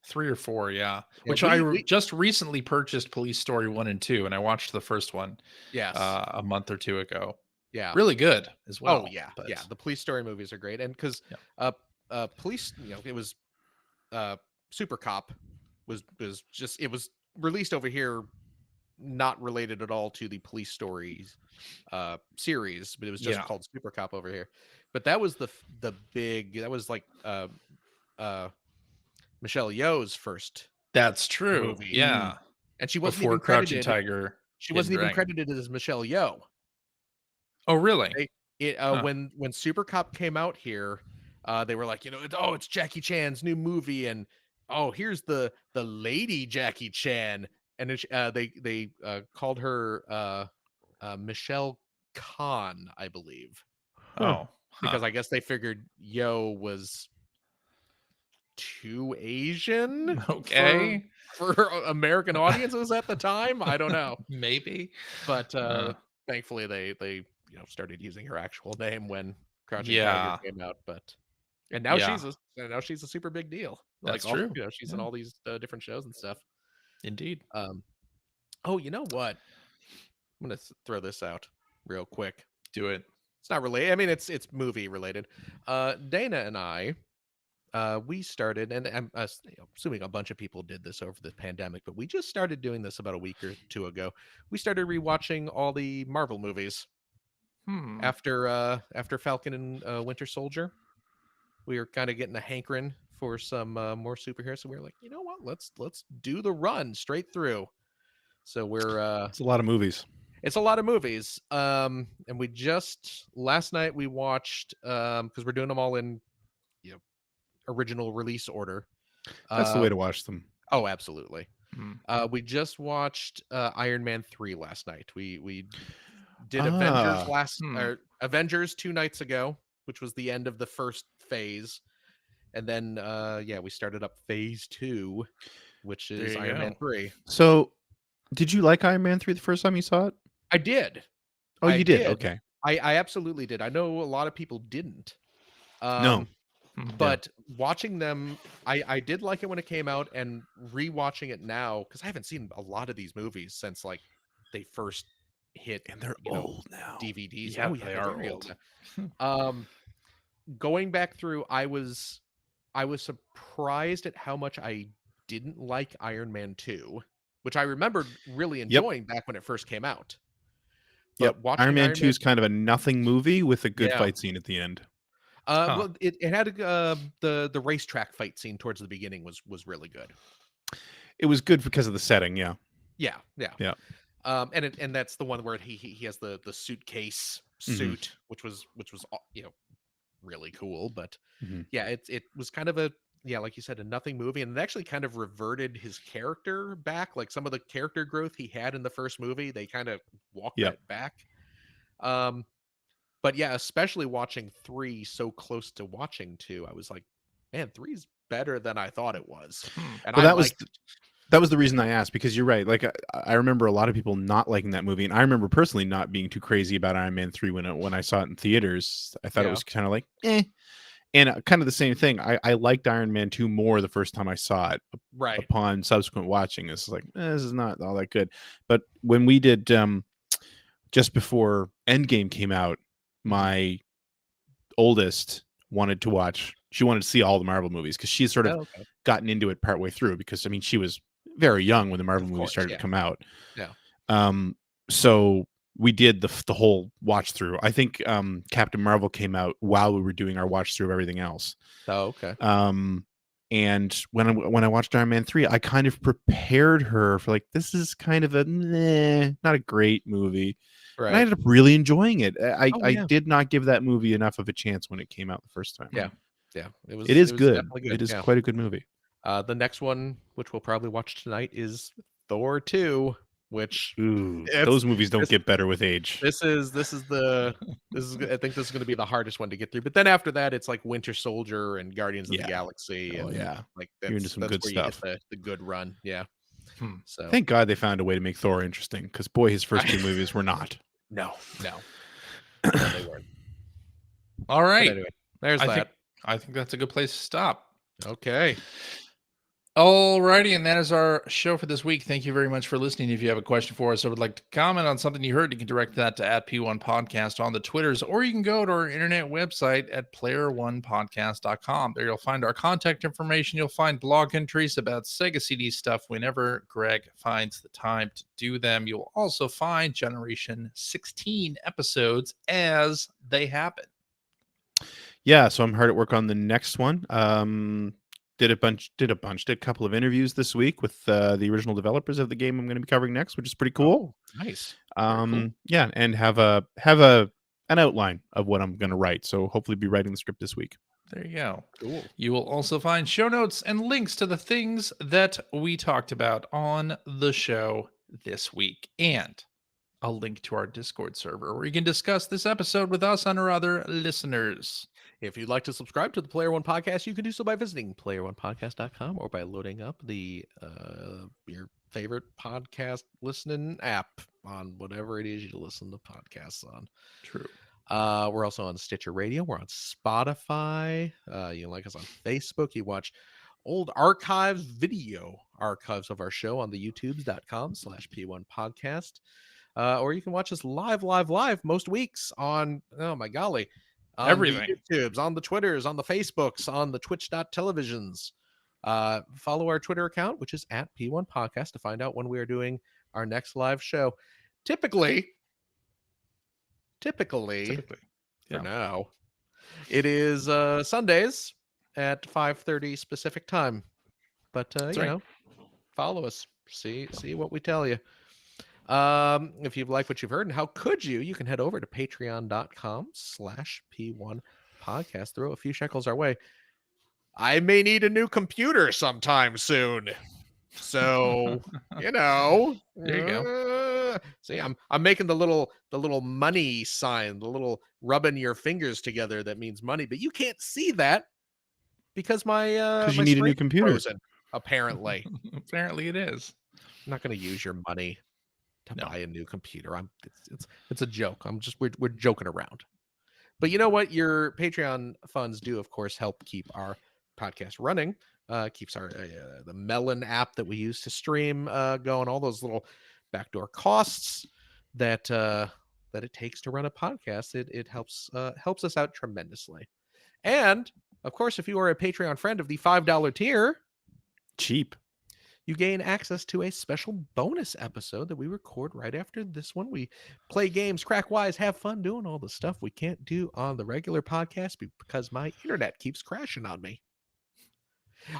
3 or 4, yeah. Which I just recently purchased Police Story 1 and 2, and I watched the first one. Yes, a month or two ago. Yeah, really good as well. Oh yeah, yeah. The Police Story movies are great, and because Police, it was Super Cop was just it was released over here, not related at all to the Police Stories series, but it was just called Super Cop over here. But that was the big. That was like Michelle Yeoh's first. That's true. Movie. Yeah, and she wasn't before even Crouching credited. Tiger. She wasn't even credited as Michelle Yeoh. Oh, really? When Super Cop came out here, they were like, it's Jackie Chan's new movie, and here's the lady Jackie Chan, and they called her Michelle Khan, I believe. Because I guess they figured Yeoh was too Asian, for American audiences at the time. I don't know, maybe, but thankfully they started using her actual name when Crouching Tiger came out. But now she's a super big deal. That's true. She's in all these different shows and stuff. Indeed. Oh, you know what? I'm gonna throw this out real quick. Do it. It's not related. I mean, it's movie related. Dana and I, we started, and I'm assuming a bunch of people did this over the pandemic, but we just started doing this about a week or two ago. We started rewatching all the Marvel movies after Falcon and Winter Soldier. We were kind of getting a hankering for some more superheroes, so we were like, you know what? Let's do the run straight through. So we're it's a lot of movies. It's a lot of movies. And we just last night we watched because we're doing them all in original release order. That's the way to watch them. Oh, absolutely. We just watched Iron Man 3 last night. We did Avengers 2 nights ago, which was the end of the first phase. And then we started up phase 2, which is Iron Man 3. So did you like Iron Man 3 the first time you saw it? I did. Oh, you did? Okay. I absolutely did. I know a lot of people didn't. No. But watching them, I did like it when it came out, and rewatching it now, because I haven't seen a lot of these movies since like they first hit, and they're old now. DVDs. Yeah, they are old. Going back through, I was surprised at how much I didn't like Iron Man 2, which I remembered really enjoying back when it first came out. But Iron Man 2 is kind of a nothing movie with a good fight scene at the end. Well, it had the racetrack fight scene towards the beginning was really good. It was good because of the setting, yeah. And that's the one where he has the suitcase suit, which was really cool. But it was kind of a like you said, a nothing movie, and it actually kind of reverted his character back. Like some of the character growth he had in the first movie, they kind of walked that back. But yeah, especially watching 3 so close to watching 2, I was like, man, 3's better than I thought it was. And that was the reason I asked, because you're right. Like I remember a lot of people not liking that movie, and I remember personally not being too crazy about Iron Man 3 when I saw it in theaters. I thought it was kind of like, And kind of the same thing. I liked Iron Man 2 more the first time I saw it. Right. Upon subsequent watching, it's like this is not all that good. But when we did just before Endgame came out, my oldest wanted to watch. She wanted to see all the Marvel movies because she's sort of gotten into it partway through. Because I mean, she was very young when the Marvel movies started to come out. Yeah. So we did the whole watch through. I think Captain Marvel came out while we were doing our watch through of everything else. Oh, okay. And when I watched Iron Man 3, I kind of prepared her for like, this is kind of not a great movie. Right. And I ended up really enjoying it. I did not give that movie enough of a chance when it came out the first time. Yeah. It is good. It is quite a good movie. The next one, which we'll probably watch tonight, is Thor 2. Which those movies don't get better with age. I think this is going to be the hardest one to get through. But then after that, it's like Winter Soldier and Guardians of the Galaxy. And like you're into some good stuff. You get the good run. Yeah. So thank God they found a way to make Thor interesting, because boy, his first 2 movies were not. No, they weren't. All right. But anyway, there's that. I think that's a good place to stop. Okay. Alrighty, and that is our show for this week. Thank you very much for listening. If you have a question for us or would like to comment on something you heard, you can direct that to @P1 Podcast on the Twitters, or you can go to our internet website at player1podcast.com. There you'll find our contact information. You'll find blog entries about Sega CD stuff whenever Greg finds the time to do them. You'll also find Generation 16 episodes as they happen. Yeah, so I'm hard at work on the next one. Did a couple of interviews this week with the original developers of the game I'm going to be covering next, which is pretty cool. Oh, nice. Cool. Yeah, and have an outline of what I'm going to write. So hopefully be writing the script this week. There you go. Cool. You will also find show notes and links to the things that we talked about on the show this week, and a link to our Discord server where you can discuss this episode with us and our other listeners. If you'd like to subscribe to the Player One Podcast, you can do so by visiting player1podcast.com or by loading up the your favorite podcast listening app on whatever it is you listen to podcasts on. True. We're also on Stitcher Radio. We're on Spotify. You can like us on Facebook. You watch old archives, video archives of our show on the youtubes.com/P1 Podcast. Or you can watch us live most weeks on, oh my golly, on everything. The YouTubes, on the Twitters, on the Facebooks, on the Twitch.televisions. Follow our Twitter account, which is @P1 Podcast, to find out when we are doing our next live show. Typically, for now, it is Sundays at 5:30 Pacific time. But you know, follow us, see what we tell you. If you've liked what you've heard, and how could you can head over to patreon.com/P1 Podcast. Throw a few shekels our way. I may need a new computer sometime soon. So, you know, there you go. See, I'm making the little money sign, the little rubbing your fingers together that means money, but you can't see that because because you need a new computer. Frozen, apparently. Apparently it is. I'm not going to use your money to buy a new computer. It's a joke. We're joking around. But you know what? Your Patreon funds do, of course, help keep our podcast running. Keeps our the Melon app that we use to stream going. All those little backdoor costs that it takes to run a podcast. It helps us out tremendously. And of course, if you are a Patreon friend of the $5 tier, cheap, you gain access to a special bonus episode that we record right after this one. We play games, crack wise, have fun doing all the stuff we can't do on the regular podcast because my internet keeps crashing on me.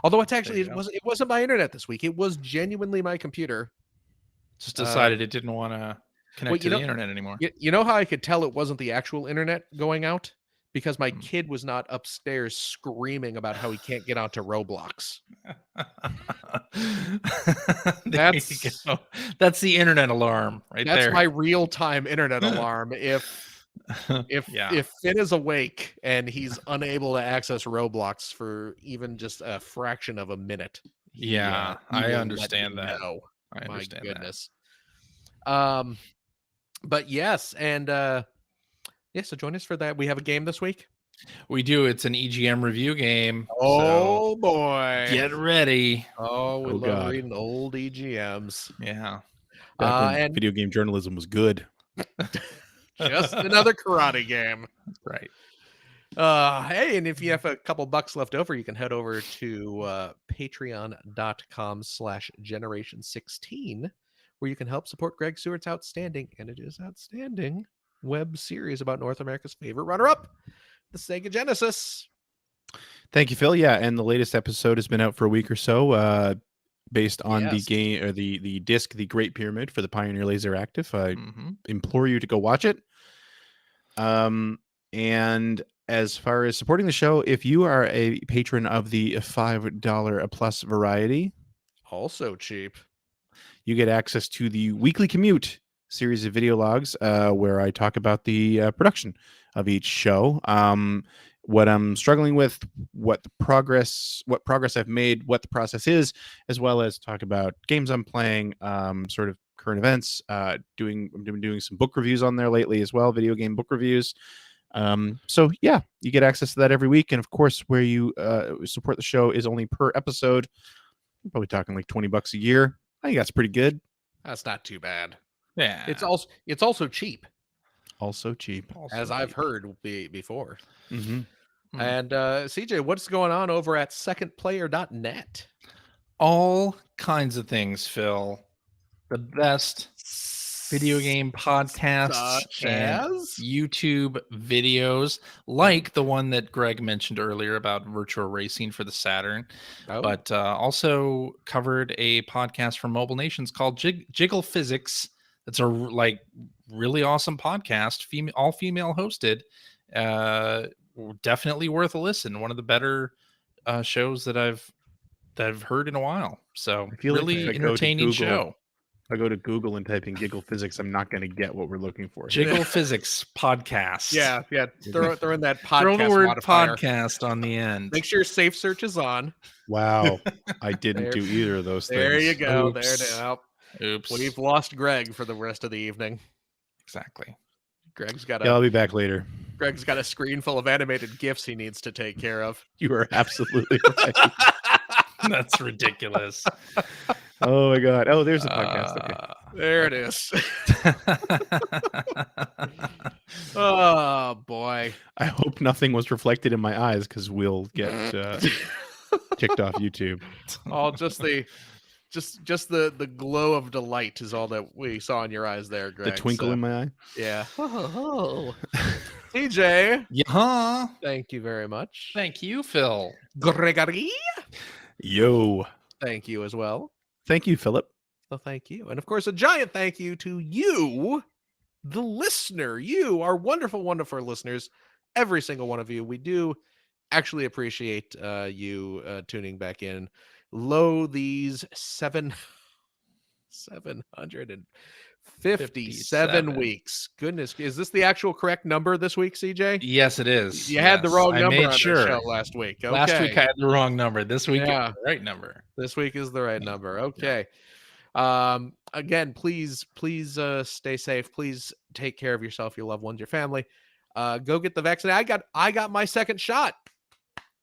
Although it wasn't my internet this week. It was genuinely my computer. Just decided it didn't want to connect to the internet anymore. You know how I could tell it wasn't the actual internet going out? Because my kid was not upstairs screaming about how he can't get onto Roblox. That's the internet alarm right there. That's my real-time internet alarm. If Finn is awake and he's unable to access Roblox for even just a fraction of a minute. I understand that. I understand goodness. That. But yes, and so join us for that. We have a game this week. We do. It's an EGM review game. Oh boy. Get ready. Oh, we love God. reading old EGMs. Yeah. Back when And video game journalism was good. just another karate game. That's right. Hey, and if you have a couple bucks left over, you can head over to patreon.com/generation16, where you can help support Greg Stewart's outstanding, and it is outstanding, web series about North America's favorite runner-up, the Sega Genesis. Thank you, Phil. Yeah, and the latest episode has been out for a week or so, based on the Yes. game or the disc, The Great Pyramid for the Pioneer Laser Active. I Mhm. implore you to go watch it. And as far as supporting the show, if you are a patron of the $5 plus variety, Also cheap. you get access to the Weekly Commute series of video logs, where I talk about the production of each show, what I'm struggling with, what progress I've made, what the process is, as well as talk about games I'm playing, sort of current events. I've been doing some book reviews on there lately as well, video game book reviews. So yeah, you get access to that every week, and of course, where you support the show is only per episode. I'm probably talking like $20 a year. I think that's pretty good. That's not too bad. Yeah. It's also cheap, Also cheap. as I've heard before. Mm-hmm. And CJ, what's going on over at secondplayer.net? All kinds of things, Phil. The best video game podcasts Such and as? YouTube videos, like the one that Greg mentioned earlier about virtual racing for the Saturn, Oh, but also covered a podcast from Mobile Nations called Jiggle Physics. It's a really awesome podcast, all female hosted. Definitely worth a listen. One of the better shows that I've heard in a while. So I feel like really if I go to entertaining Google- show. If I go to Google and type in Giggle Physics, I'm not going to get what we're looking for. Jiggle Physics podcast. yeah. Throw in that podcast Throw the word modifier. podcast on the end. Make sure safe search is on. Wow. I didn't There- do either of those things. There you go. Oops. There it is. Oh, Oops. we've lost Greg for the rest of the evening. Exactly. Greg's got Yeah, I'll be back later. a screen full of animated GIFs he needs to take care of. You are absolutely right. That's ridiculous. Oh my God. Oh, there's a podcast. Okay. There it is. Oh boy. I hope nothing was reflected in my eyes because we'll get kicked off YouTube. All just the glow of delight is all that we saw in your eyes there, Greg. The twinkle so, in my eye. yeah. TJ, Yeah. thank you very much. Thank you, Phil. Gregory, Yo. thank you as well. Thank you, Philip. So thank you. And of course, a giant thank you to you, the listener. You, our wonderful, wonderful listeners. Every single one of you. We do actually appreciate you tuning back in. Lo, these 757 weeks. Goodness. Is this the actual correct number this week, CJ? Yes, it is. You had the wrong I number made on the sure. show last week. Okay. Last week I had the wrong number. This week Yeah. is the right number. This week is the right number. Okay. Again, please stay safe. Please take care of yourself, your loved ones, your family. Go get the vaccine. I got my second shot.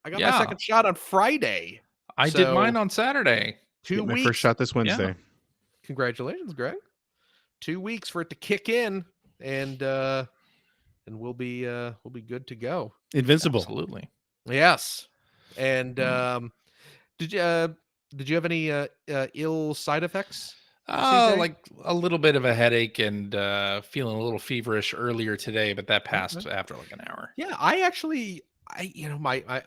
I got my second shot on Friday. I did mine on Saturday. 2 Get my weeks. first shot this Wednesday. Congratulations, Greg. 2 weeks for it to kick in, and we'll be good to go. Invincible. Absolutely. Yes. And did you have any ill side effects? Oh, CJ? like a little bit of a headache and feeling a little feverish earlier today, but that passed after like an hour. Yeah, I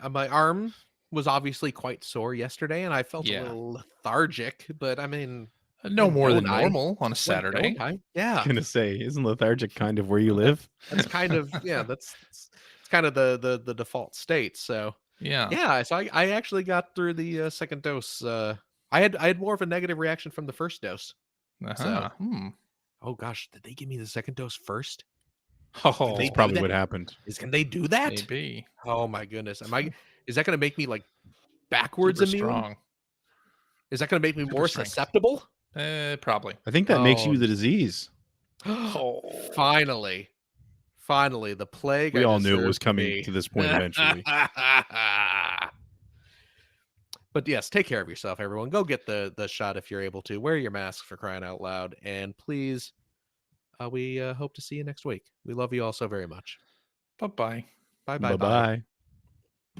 my arm was obviously quite sore yesterday, and I felt a little lethargic. But I mean, No more than don't I? normal on a Saturday. Yeah, I was gonna say, isn't lethargic kind of where you live? that's kind of that's kind of the default state. So Yeah. so I actually got through the second dose. I had more of a negative reaction from the first dose. Uh-huh. Oh gosh, did they give me the second dose first? Oh, They That's probably that? what happened. Can they do that? maybe. Oh my goodness, is that going to make me like backwards Super immune? strong. Is that going to make me Super more strength. susceptible? Probably. I think that makes Oh. you the disease. Finally. Finally, the plague. We I all knew it was deserved coming be. to this point eventually. But yes, take care of yourself, everyone. Go get the shot if you're able to. Wear your mask, for crying out loud. And please, we hope to see you next week. We love you all so very much. Bye-bye. Bye-bye. Bye-bye.